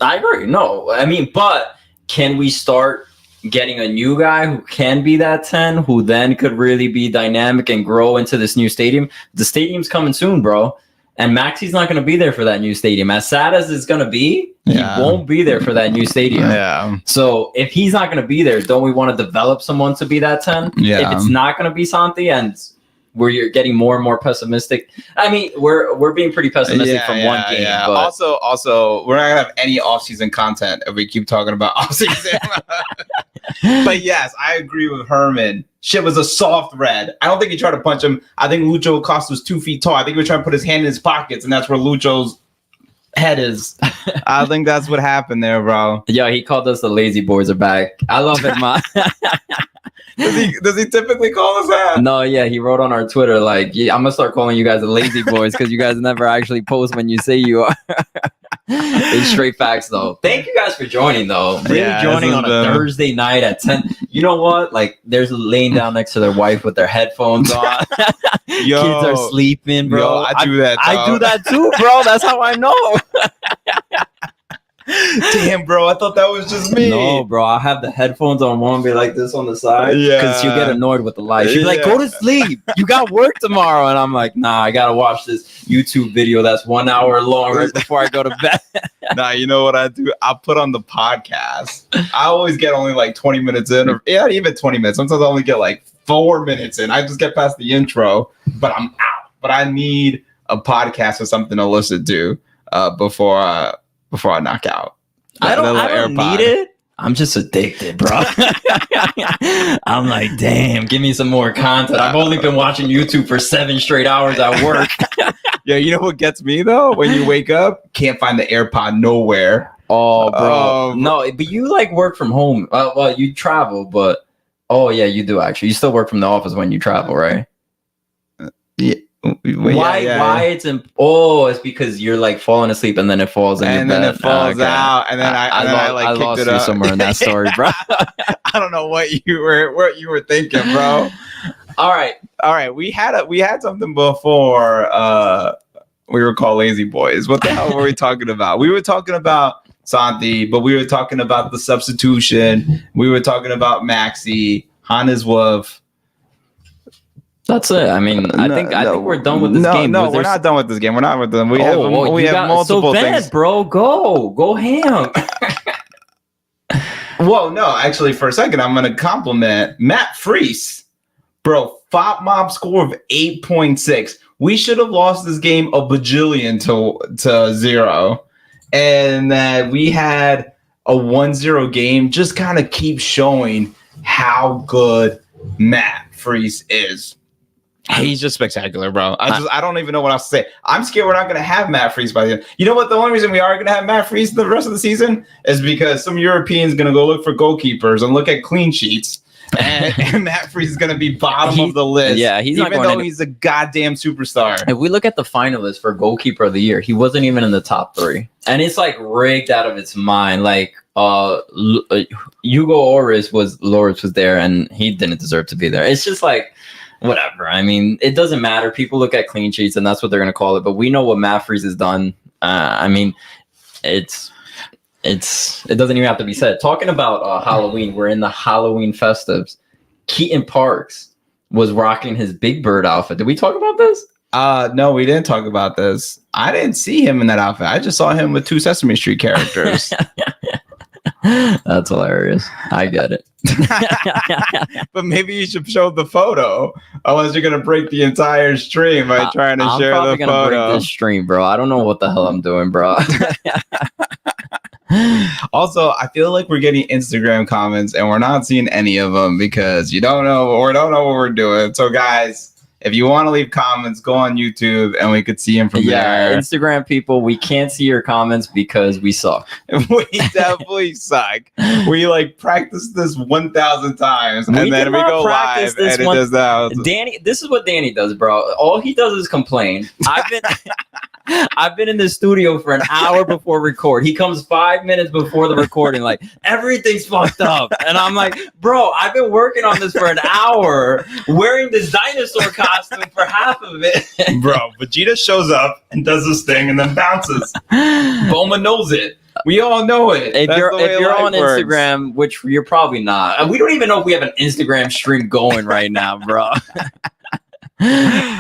I agree. No, I mean, but can we start getting a new guy who can be that 10, who then could really be dynamic and grow into this new stadium? The stadium's coming soon, bro. And Maxi's not going to be there for that new stadium. As sad as it's going to be, he won't be there for that new stadium. Yeah. So if he's not going to be there, don't we want to develop someone to be that 10? Yeah. If it's not going to be Santi and where you're getting more and more pessimistic. I mean, we're being pretty pessimistic from one game. Yeah. But Also, we're not going to have any off-season content if we keep talking about off-season. But yes, I agree with Herman. Shit was a soft red. I don't think he tried to punch him. I think Lucho Acosta was 2 feet tall. I think he was trying to put his hand in his pockets, and that's where Lucho's head is. I think that's what happened there, bro. Yeah, he called us the lazy boys are back. I love it, man. Does he typically call us that? No, yeah, he wrote on our Twitter, like, yeah, I'm going to start calling you guys the lazy boys because you guys never actually post when you say you are. It's straight facts, though. Thank you guys for joining, though. Really joining on a Thursday night at 10. You know what? Like, there's laying down next to their wife with their headphones on. Kids are sleeping, bro. Yo, I do that, I do that too, bro. That's how I know. Damn, bro, I thought that was just me. No, bro, I have the headphones on one, be like this on the side. Yeah. Because she'll get annoyed with the light. She'll be like, go to sleep. You got work tomorrow. And I'm like, nah, I got to watch this YouTube video that's 1 hour long right before I go to bed. Nah, you know what I do? I put on the podcast. I always get only like 20 minutes in, or not even 20 minutes. Sometimes I only get like 4 minutes in. I just get past the intro, but I'm out. But I need a podcast or something to listen to before I knock out. I don't need it. I'm just addicted, bro. I'm like, damn, give me some more content. I've only been watching YouTube for 7 straight hours at work. Yeah, you know what gets me though? When you wake up, can't find the AirPod nowhere. Oh, bro. No, but you like work from home. Well, you travel, but oh yeah, you do actually. You still work from the office when you travel, right? Yeah. Why it's because you're like falling asleep and then it falls in your bed. And then it falls out, and then I lost kicked it you up somewhere in that story, bro. I don't know what you were thinking, bro. All right. We had something before we were called Lazy Boys. What the hell were we talking about? We were talking about Santi, but we were talking about the substitution. We were talking about Maxi, Hannes Wolf. That's it. I mean, I think we're done with this game. No, we're not done with this game. We're not with them. We have multiple things. Bro. Go ham. Well, no, actually, for a second, I'm going to compliment Matt Freese. Bro, FOP mob score of 8.6. We should have lost this game a bajillion to 0. And that we had a 1-0 game just kind of keeps showing how good Matt Freese is. He's just spectacular, bro. I don't even know what else to say. I'm scared we're not going to have Matt Freese by the end. You know what? The only reason we are going to have Matt Freese the rest of the season is because some Europeans going to go look for goalkeepers and look at clean sheets. And Matt Freese is going to be bottom of the list. Yeah, he's even not going though he's a goddamn superstar. If we look at the finalists for goalkeeper of the year, he wasn't even in the top 3, and it's like rigged out of its mind. Like Hugo Loris was there, and he didn't deserve to be there. It's just like whatever. I mean, it doesn't matter. People look at clean sheets, and that's what they're going to call it. But we know what Matt Freese has done. I mean, it doesn't even have to be said. Talking about Halloween, we're in the Halloween festives. Keaton Parks was rocking his Big Bird outfit. Did we talk about this? No, we didn't talk about this. I didn't see him in that outfit. I just saw him with 2 Sesame Street characters. That's hilarious. I get it. But maybe you should show the photo. Otherwise, you're gonna break the entire stream by trying to share the photo. I'm probably gonna break this stream, bro. I don't know what the hell I'm doing, bro. Also, I feel like we're getting Instagram comments and we're not seeing any of them because you don't know what we're doing. So, guys, if you want to leave comments, go on YouTube and we could see them from there. Instagram people, we can't see your comments because we suck. We definitely suck. We practice this 1,000 times and then we go live and it does that. Danny, this is what Danny does, bro. All he does is complain. I've been in the studio for an hour before record. He comes 5 minutes before the recording, like everything's fucked up. And I'm like, bro, I've been working on this for an hour, wearing this dinosaur costume for half of it. Bro, Vegeta shows up and does this thing and then bounces. Boma knows it. We all know it. If you're on Instagram, which you're probably not, we don't even know if we have an Instagram stream going right now, bro.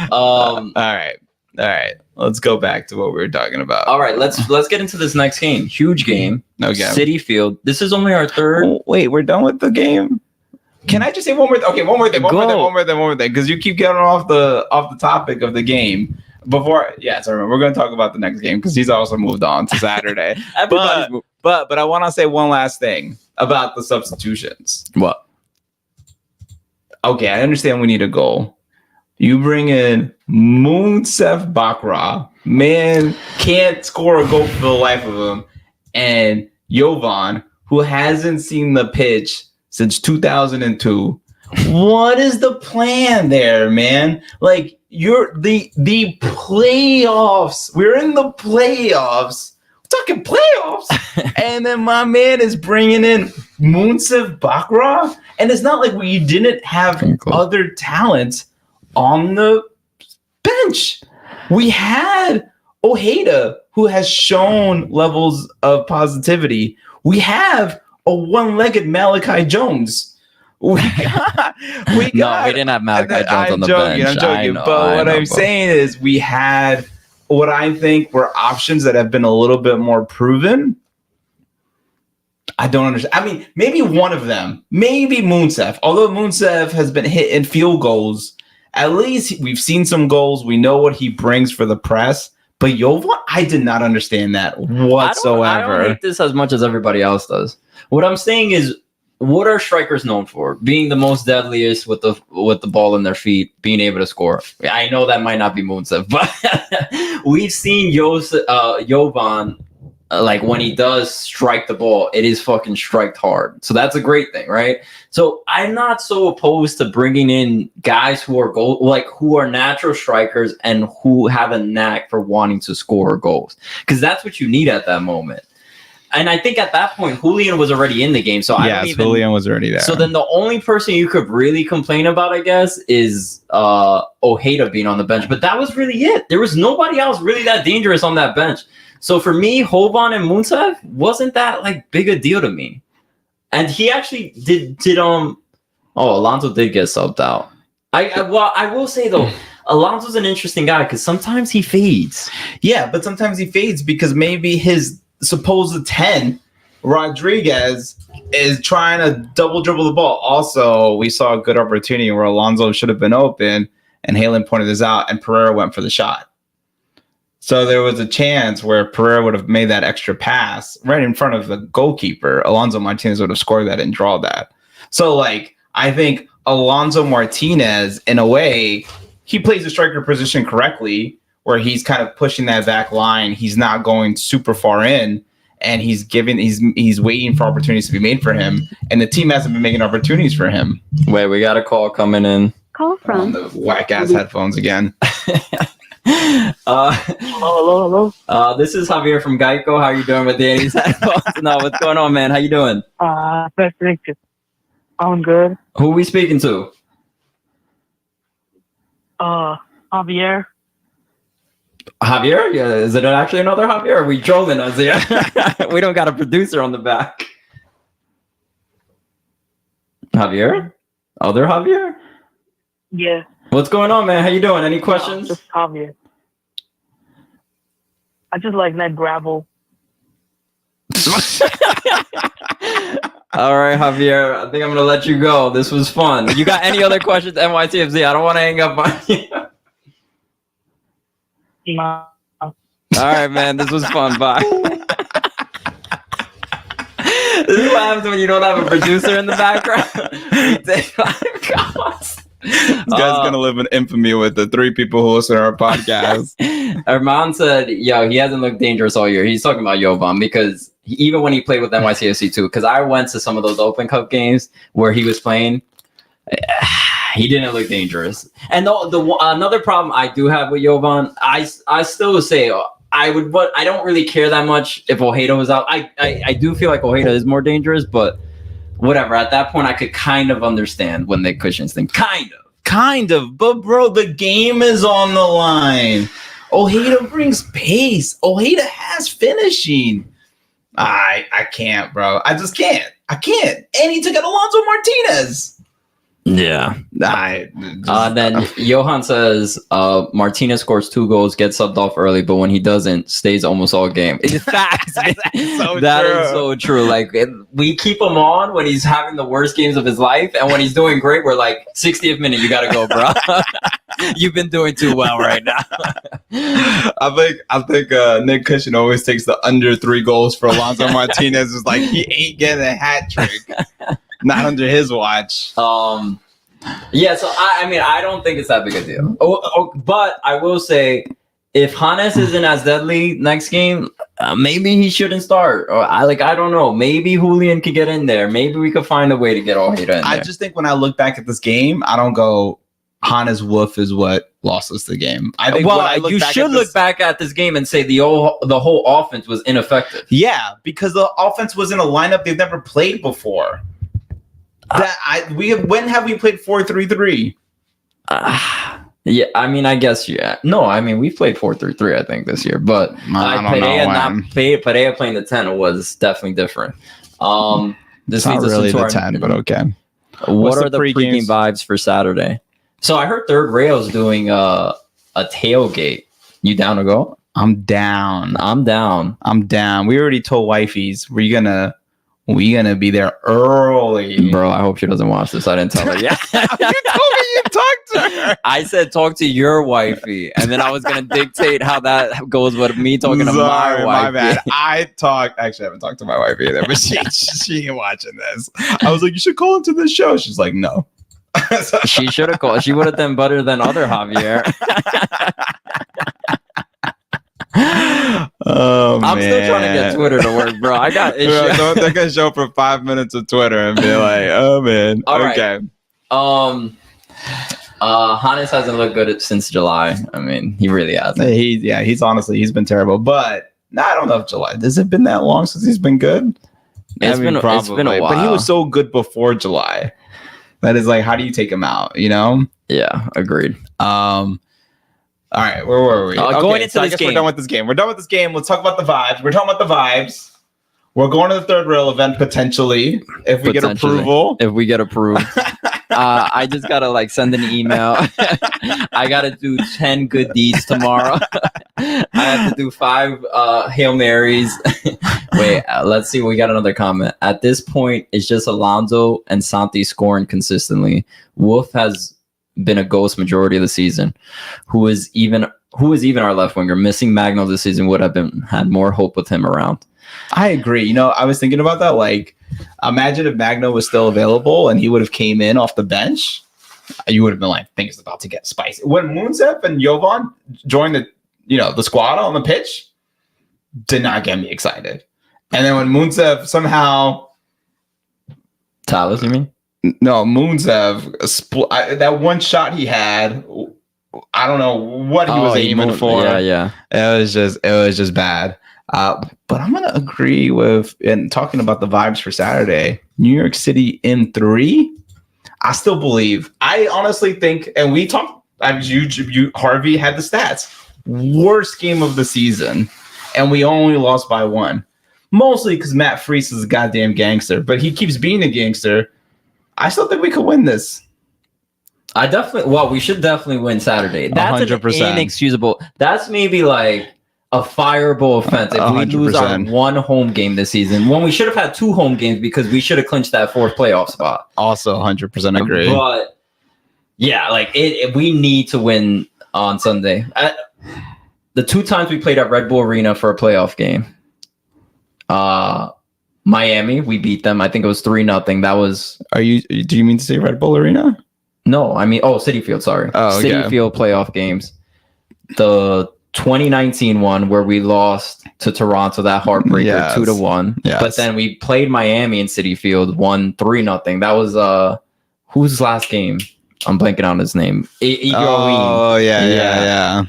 All right. Let's go back to what we were talking about. All right, let's get into this next game. Huge game. Okay. City Field. This is only our third. Oh, wait, we're done with the game? Can I just say one more thing? Okay, one more thing. Because you keep getting off the topic of the game. We're going to talk about the next game because he's also moved on to Saturday. But I want to say one last thing about the substitutions. What? Okay, I understand we need a goal. You bring in Mounsef Bakra, man can't score a goal for the life of him, and Jovan, who hasn't seen the pitch since 2002. What is the plan there, man? You're the playoffs. We're in the playoffs. We're talking playoffs. And then my man is bringing in Mounsef Bakra, and it's not like we didn't have other talents on the bench. We had Ojeda, who has shown levels of positivity. We have a one-legged Malachi Jones. We didn't have Malachi Jones on the bench. I'm joking. But I'm saying is we had what I think were options that have been a little bit more proven. I don't understand. I mean, maybe one of them, maybe Mounsef. Although Mounsef has been hitting field goals, at least we've seen some goals. We know what he brings for the press. But Jovan, I did not understand that whatsoever. I don't hate this as much as everybody else does. What I'm saying is, what are strikers known for? Being the most deadliest with the ball in their feet, being able to score. I know that might not be Mounsef, but we've seen Jovan. When he does strike the ball, it is fucking striked hard. So that's a great thing, right? So I'm not so opposed to bringing in guys who are who are natural strikers and who have a knack for wanting to score goals, because that's what you need at that moment. And I think at that point, Julian was already in the game. So Julian was already there. So then the only person you could really complain about, I guess, is Ojeda being on the bench. But that was really it. There was nobody else really that dangerous on that bench. So for me, Jovan and Mounsef wasn't that big a deal to me. And he actually did Alonso did get subbed out. I will say though, Alonso's an interesting guy because sometimes he fades. Yeah, but sometimes he fades because maybe his supposed 10, Rodriguez, is trying to double dribble the ball. Also, we saw a good opportunity where Alonso should have been open, and Haaland pointed this out, and Pereira went for the shot. So there was a chance where Pereira would have made that extra pass right in front of the goalkeeper. Alonso Martinez would have scored that and draw that. So, like, I think Alonso Martinez, in a way, he plays the striker position correctly, where he's kind of pushing that back line. He's not going super far in, and he's waiting for opportunities to be made for him. And the team hasn't been making opportunities for him. Wait, we got a call coming in. Call On from. the whack ass headphones again. Hello. This is Javier from Geico. How are you doing with Danny's headphones? No, what's going on, man? How you doing? Thank you. I'm good. Who are we speaking to? Javier. Javier? Yeah, is it actually another Javier? Or are we trolling us here? We don't got a producer on the back. Javier? Other Javier? Yeah. What's going on, man? How you doing? Any questions? Just Javier. I just like that gravel. All right, Javier. I think I'm gonna let you go. This was fun. You got any other questions, NYCFC? I don't want to hang up on you. Nah. All right, man. This was fun. Bye. This is what happens when you don't have a producer in the background. We take 5 calls. This guy's gonna live in infamy with the 3 people who listen to our podcast. Armand said, yo, he hasn't looked dangerous all year. He's talking about Jovan because even when he played with NYCFC too, because I went to some of those Open Cup games where he was playing, he didn't look dangerous. And the another problem I do have with Jovan, I still would say but I don't really care that much if Ojeda was out. I do feel like Ojeda is more dangerous, but whatever. At that point, I could kind of understand when they cushions thing. Kind of. But, bro, the game is on the line. Ojeda brings pace. Ojeda has finishing. I can't, bro. I just can't. I can't. And he took out Alonso Martinez. Yeah. Then Johan says Martinez scores 2 goals, gets subbed off early, but when he doesn't, stays almost all game. It's facts. That is so true. Like we keep him on when he's having the worst games of his life, and when he's doing great, we're like 60th minute, you gotta go, bro. You've been doing too well right now. I think Nick Cushion always takes the under 3 goals for Alonso Martinez. It's like he ain't getting a hat trick. Not under his watch. Yeah, so I mean, I don't think it's that big a deal. But I will say, if Hannes isn't as deadly next game, maybe he shouldn't start. Or I don't know. Maybe Julian could get in there. Maybe we could find a way to get Ojeda in there. I just think when I look back at this game, I don't go, Hannes Wolf is what lost us the game. I think you should look back at this game and say the whole offense was ineffective. Yeah, because the offense was in a lineup they've never played before. When have we played 4-3-3? Yeah, I mean, I guess No, I mean we've played 4-3-3. I think this year, but Pereira playing the 10 was definitely different. This leads us into our 10, but okay. What are the freaking vibes for Saturday? So I heard Third Rail's doing a tailgate. You down to go? I'm down. We already told wifeys we gonna be there early. Bro, I hope she doesn't watch this. I didn't tell her yet. You told me you talked to her. I said talk to your wifey, and then I was gonna dictate how that goes with me talking to my wife. My bad. Actually, I haven't talked to my wife either, but she ain't watching this. I was like, you should call into the show. She's like, no. She should have called. She would have done better than other Javier. I'm still trying to get Twitter to work, bro. I got issues. Don't take a show for 5 minutes of Twitter and be like, oh man. All okay. Right. Hannes hasn't looked good since July. I mean, he really hasn't. He's been terrible. But I don't know if July. Has it been that long since he's been good? It's been a while. But he was so good before July. That is like, how do you take him out? You know? Yeah, agreed. All right, where were we? Going into this game. We're done with this game. Let's talk about the vibes. We're talking about the vibes. We're going to the Third Rail event potentially if we get approval. If we get approved. I just gotta like send an email. I gotta do 10 good deeds tomorrow. I have to do 5 Hail Marys. Wait, let's see. We got another comment. At this point, it's just Alonso and Santi scoring consistently. Wolf has been a ghost majority of the season. Who is even our left winger? Missing Magno this season would have had more hope with him around. I agree. You know, I was thinking about that. Like, imagine if Magno was still available and he would have came in off the bench. You would have been like, things about to get spicy. When Munzef and Jovan joined the squad on the pitch, did not get me excited. And then when Munzef somehow, Talis, you mean? No, Munzev, that one shot he had, I don't know what he was aiming for. Yeah. It was just bad. But I'm gonna agree with, and talking about the vibes for Saturday, New York City in 3. I still believe. I honestly think, and we talked. Harvey had the stats. Worst game of the season, and we only lost by 1. Mostly because Matt Freese is a goddamn gangster, but he keeps being a gangster. I still think we could win this. We should definitely win Saturday. That's 100%. Inexcusable. That's maybe like a fireable offense if we lose our 1 home game this season, when we should have had 2 home games because we should have clinched that 4th playoff spot. Also 100% agree. But yeah, like we need to win on Sunday. The 2 times we played at Red Bull Arena for a playoff game, Miami, we beat them. I think it was 3-0. That was. Do you mean to say Red Bull Arena? No, I mean Citi Field. Sorry, Citi Field playoff games. The 2019 one where we lost to Toronto, that heartbreaker, 2-1. Yes. But then we played Miami in Citi Field, won 3-0. That was whose last game? I'm blanking on his name. Oh yeah.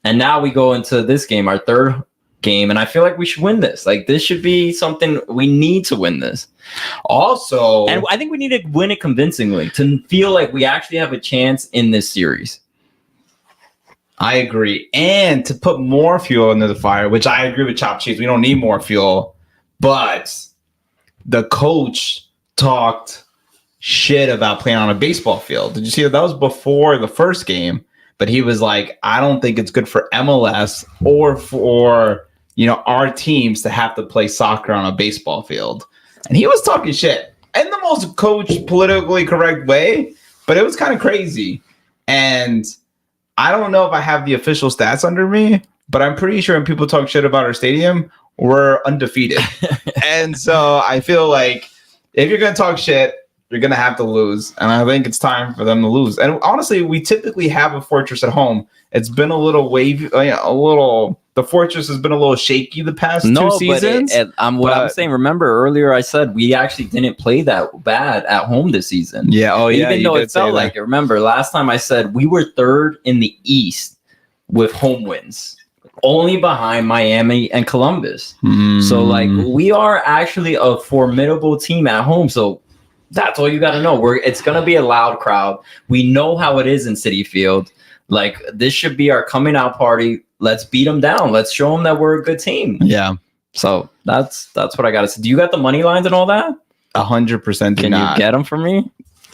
And now we go into this game, our 3rd game, and I feel like we should win this. Like, this should be something we need to win this. Also, and I think we need to win it convincingly to feel like we actually have a chance in this series. I agree. And to put more fuel into the fire, which I agree with Chop Cheese, we don't need more fuel, but the coach talked shit about playing on a baseball field. Did you see that? That was before the first game, but he was like, I don't think it's good for MLS or for our teams to have to play soccer on a baseball field. And he was talking shit in the most politically correct way, but it was kind of crazy. And I don't know if I have the official stats under me, but I'm pretty sure when people talk shit about our stadium, we're undefeated. And so I feel like if you're going to talk shit, you're going to have to lose. And I think it's time for them to lose. And honestly, we typically have a fortress at home. It's been a little wavy, the fortress has been a little shaky the past 2 seasons. I'm saying, remember earlier I said we actually didn't play that bad at home this season. Yeah. Even though it felt like it. Remember last time I said we were 3rd in the East with home wins, only behind Miami and Columbus. So like we are actually a formidable team at home. So that's all you got to know. It's going to be a loud crowd. We know how it is in Citi Field. Like, this should be our coming out party. Let's beat them down. Let's show them that we're a good team. Yeah. So that's what I got to say. Do you got the money lines and all that? 100%. Can you get them for me?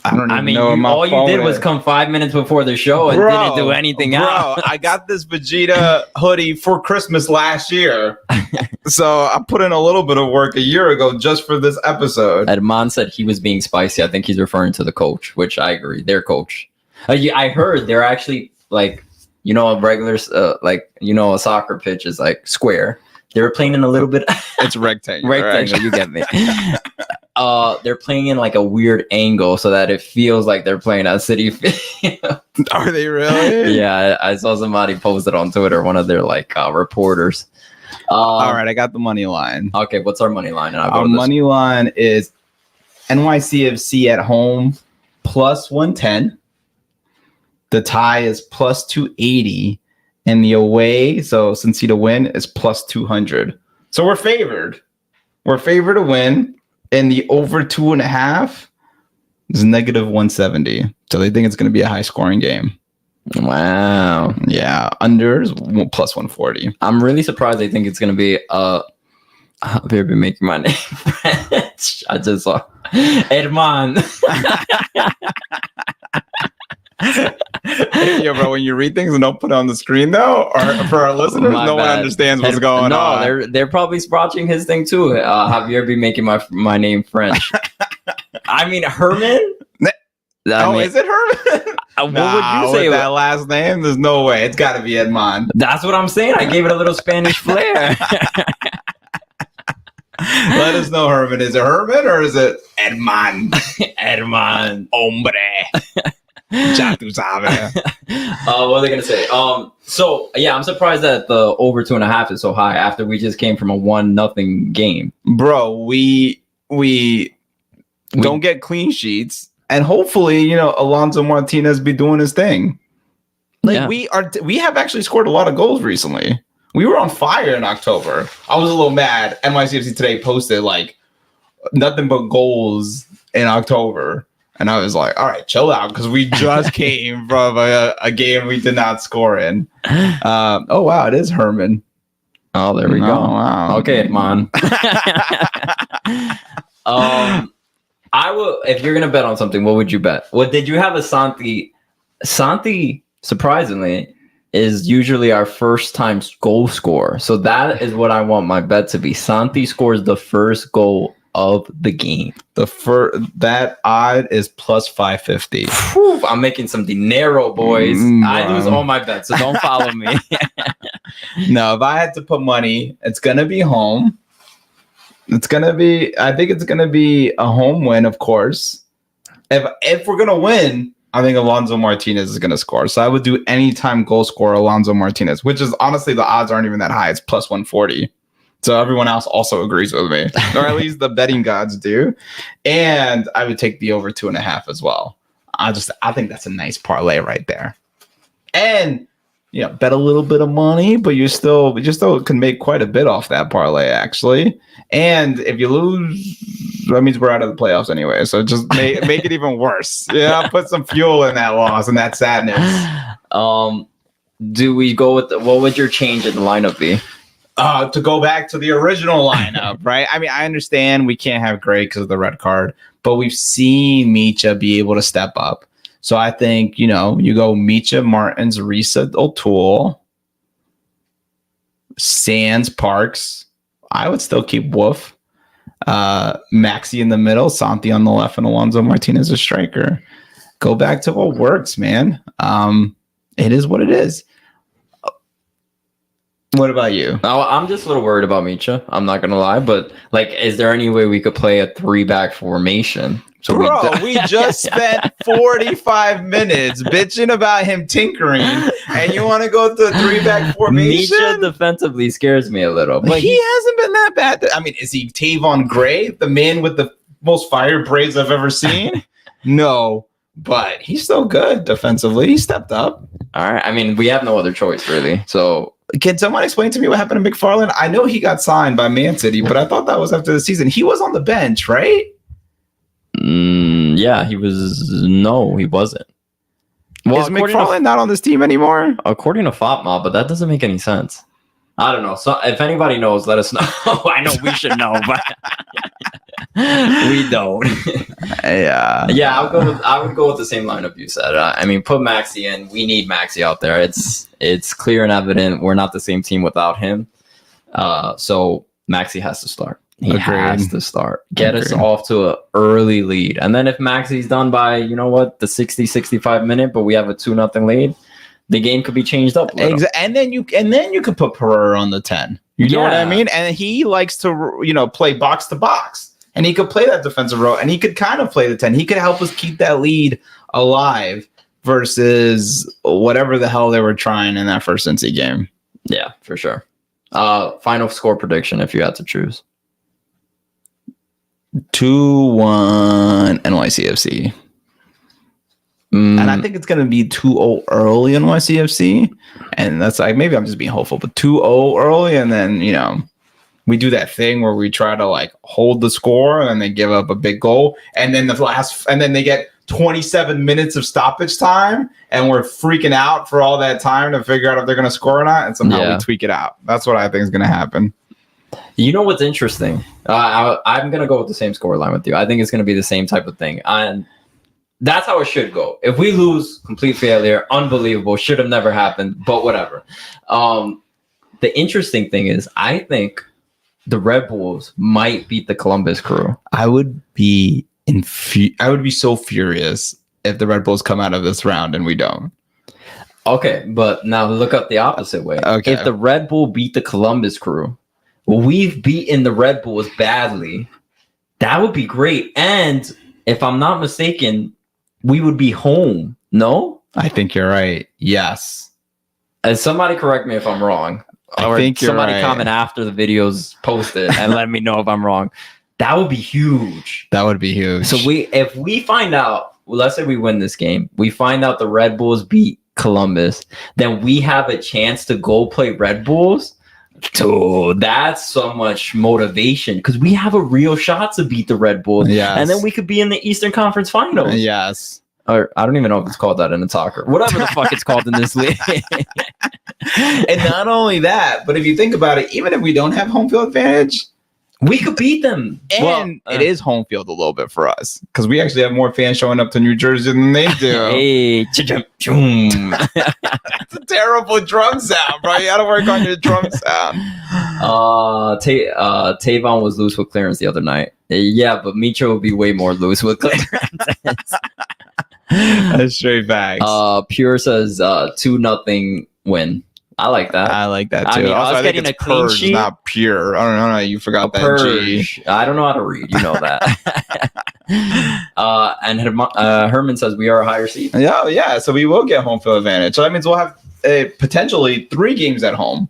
I don't even know. All you did was come 5 minutes before the show and didn't do anything else. I got this Vegeta hoodie for Christmas last year. So I put in a little bit of work a year ago just for this episode. Edmond said he was being spicy. I think he's referring to the coach, which I agree. Their coach. I heard they're actually like, a regular, a soccer pitch is like square. They were playing in a little bit. It's rectangle. Rectangle, you get me. They're playing in like a weird angle so that it feels like they're playing at Citi Field. Are they really? Yeah, I saw somebody post it on Twitter, one of their reporters. All right, I got the money line. Okay, what's our money line? Our money line is NYCFC at home plus 110. The tie is plus 280. And the away, so Cincy to win, is plus 200. So we're favored. We're favored to win. And the over 2.5 is negative 170. So they think it's going to be a high scoring game. Wow. Yeah. Under is plus 140. I'm really surprised they think it's going to be they've been making my name French. I just saw Herman. Yo, bro, when you read things and don't put it on the screen, though, or for our listeners, My no one bad. understands what's going on. No, they're probably watching his thing too. Javier be making my name French. I mean, Herman? Is it Herman? What would you say? With that last name? There's no way. It's got to be Edmond. That's what I'm saying. I gave it a little Spanish flair. Let us know, Herman. Is it Herman or is it Edmond? Herman. Hombre. Ya tu sabes. What are they gonna say? So yeah, I'm surprised that the over 2.5 is so high after we just came from a 1-0 game. Bro, we don't get clean sheets, and hopefully, Alonso Martinez be doing his thing. Like we have actually scored a lot of goals recently. We were on fire in October. I was a little mad. NYCFC today posted like nothing but goals in October. And I was like, all right, chill out, because we just came from a game we did not score in. Oh, wow, it is Herman. Oh, there we go. Wow. Okay, man. I will. If you're gonna bet on something, what would you bet? What did you have a Santi? Santi, surprisingly, is usually our first time goal scorer. So that is what I want my bet to be. Santi scores the first goal of the game. That odd is plus 550. Whew, I'm making some dinero, boys. I lose all my bets, so don't follow me. No, if I had to put money, it's gonna be home. I think it's gonna be a home win, of course. If we're gonna win, I think Alonso Martinez is gonna score. So I would do anytime goal scorer Alonso Martinez, which is honestly the odds aren't even that high. It's plus 140. So everyone else also agrees with me, or at least the betting gods do. And I would take the over 2.5 as well. I think that's a nice parlay right there. And bet a little bit of money, but you still can make quite a bit off that parlay actually. And if you lose, that means we're out of the playoffs anyway. So just make it even worse. Yeah, put some fuel in that loss and that sadness. Do we go with what would your change in the lineup be? To go back to the original lineup, right? I mean, I understand we can't have Gray because of the red card, but we've seen Micha be able to step up. So I think, you go Micha, Martins, Risa, O'Toole, Sands, Parks. I would still keep Wolf. Maxi in the middle, Santi on the left, and Alonso Martinez a striker. Go back to what works, man. It is what it is. What about you? I'm just a little worried about Micha. I'm not gonna lie, but is there any way we could play a 3-back formation? So we just spent 45 minutes bitching about him tinkering, and you want to go to a 3-back formation? Micha defensively scares me a little, but he hasn't been that bad. I mean, is he Tavon Gray, the man with the most fire braids I've ever seen? No, but he's still good defensively. He stepped up. All right. I mean, we have no other choice, really. So, can someone explain to me what happened to McFarland? I know he got signed by Man City, but I thought that was after the season. He was on the bench, right? Yeah, he was. No, he wasn't. Well, is McFarland not on this team anymore? According to FOPMA, but that doesn't make any sense. I don't know. So, if anybody knows, let us know. I know we should know, but we don't. Yeah. Yeah, I would go with the same lineup you said. I mean, put Maxi in. We need Maxi out there. It's clear and evident we're not the same team without him. So Maxi has to start. He has to start. Get us off to an early lead. And then if Maxi's done by, the 60, 65 minute, but we have a 2-0 lead, the game could be changed up. And then you could put Pereira on the 10. You know what I mean? And he likes to, play box to box. And he could play that defensive role, and he could kind of play the 10. He could help us keep that lead alive versus whatever the hell they were trying in that first Cincy game. Yeah, for sure. Final score prediction if you had to choose. 2-1 NYCFC. And I think it's going to be 2-0 early NYCFC. And that's maybe I'm just being hopeful, but 2-0 early, and then, we do that thing where we try to hold the score and then they give up a big goal. And then then they get 27 minutes of stoppage time and we're freaking out for all that time to figure out if they're going to score or not. And somehow we tweak it out. That's what I think is going to happen. You know what's interesting? I'm going to go with the same scoreline with you. I think it's going to be the same type of thing. And that's how it should go. If we lose, complete failure, unbelievable, should have never happened, but whatever. The interesting thing is, I think the Red Bulls might beat the Columbus Crew. I would be so furious if the Red Bulls come out of this round and we don't. Okay, but now look up the opposite way. Okay. If the Red Bull beat the Columbus Crew, we've beaten the Red Bulls badly. That would be great. And if I'm not mistaken, we would be home. No? I think you're right. Yes. And somebody correct me if I'm wrong. I think you're somebody right. comment after the video's posted and let me know if I'm wrong. That would be huge. That would be huge. So if we find out, well, let's say we win this game, we find out the Red Bulls beat Columbus, then we have a chance to go play Red Bulls. So that's so much motivation because we have a real shot to beat the Red Bulls. Yes. And then we could be in the Eastern Conference Finals. Yes. Or I don't even know if it's called that in the soccer. Whatever the fuck it's called in this league. And not only that, but if you think about it, even if we don't have home field advantage, we could beat them. and it is home field a little bit for us because we actually have more fans showing up to New Jersey than they do. Hey, cha-chum. That's a terrible drum sound, bro. You gotta work on your drum sound. Tavon was loose with clearance the other night. Yeah, but Micho would be way more loose with clearance. That's straight facts. Pure says 2-0 win. I like that. I like that too. I mean, also, us I think getting it's a clean purge, sheet? not pure. I don't know. You forgot that Purge. G. I don't know how to read. You know that. And Herman says we are a higher seed. Yeah. So we will get home field advantage. So that means we'll have potentially 3 games at home.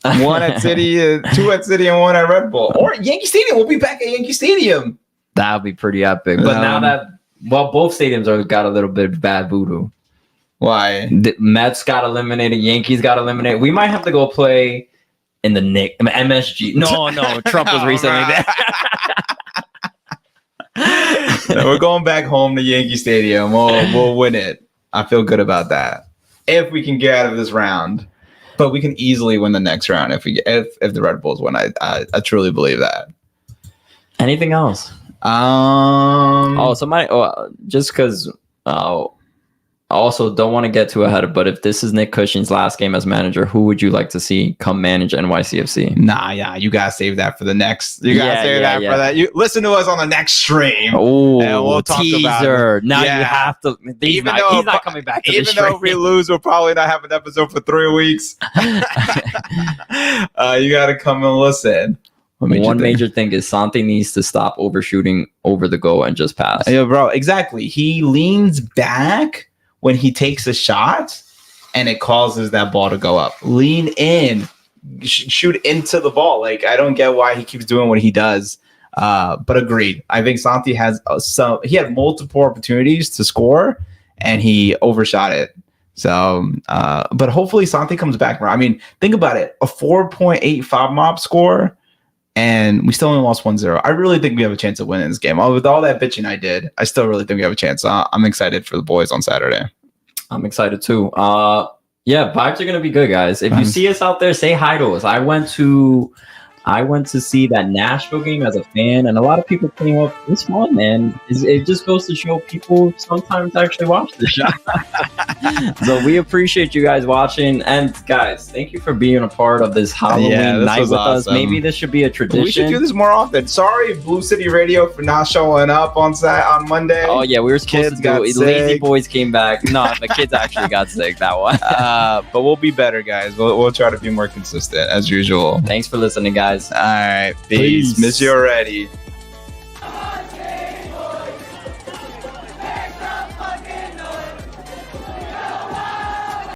1 at City, 2 at City, and 1 at Red Bull. Or Yankee Stadium. We'll be back at Yankee Stadium. That would be pretty epic. But now that, both stadiums got a little bit of bad voodoo. Why? The Mets got eliminated. Yankees got eliminated. We might have to go play in the MSG. No, Trump was recently there. No, we're going back home to Yankee Stadium. We'll win it. I feel good about that. If we can get out of this round. But we can easily win the next round if the Red Bulls win. I truly believe that. Anything else? Somebody. Just because. Also, don't want to get too ahead of. But if this is Nick Cushing's last game as manager, who would you like to see come manage NYCFC? Nah, yeah, you gotta save that for the next. You gotta save that for that. You listen to us on the next stream. Oh, and we'll talk teaser! About now you have to. He's not coming back. Even though if we lose, we'll probably not have an episode for 3 weeks. You gotta come and listen. One major thing is Santi needs to stop overshooting over the goal and just pass. Yeah, bro. Exactly. He leans back when he takes a shot, and it causes that ball to go up. Lean in, shoot into the ball. Like, I don't get why he keeps doing what he does. But agreed. I think Santi has he had multiple opportunities to score, and he overshot it. So, but hopefully Santi comes back. I mean, think about it. A 4.85 mob score, and we still only lost 1-0. I really think we have a chance of winning this game. With all that bitching I did, I still really think we have a chance. I'm excited for the boys on Saturday. I'm excited too. Yeah, vibes are gonna be good, guys. If you see us out there, say hi to us. I went to see that Nashville game as a fan, and a lot of people came up. It's fun, man. It just goes to show people sometimes actually watch the show. So we appreciate you guys watching, and guys, thank you for being a part of this Halloween night with us. Maybe this should be a tradition. We should do this more often. Sorry, Blue City Radio, for not showing up on Monday. Oh yeah, we were supposed to do it. Lazy Boys came back. No, the kids actually got sick that one. But we'll be better, guys. We'll try to be more consistent as usual. Thanks for listening, guys. All right. Peace. Miss you already.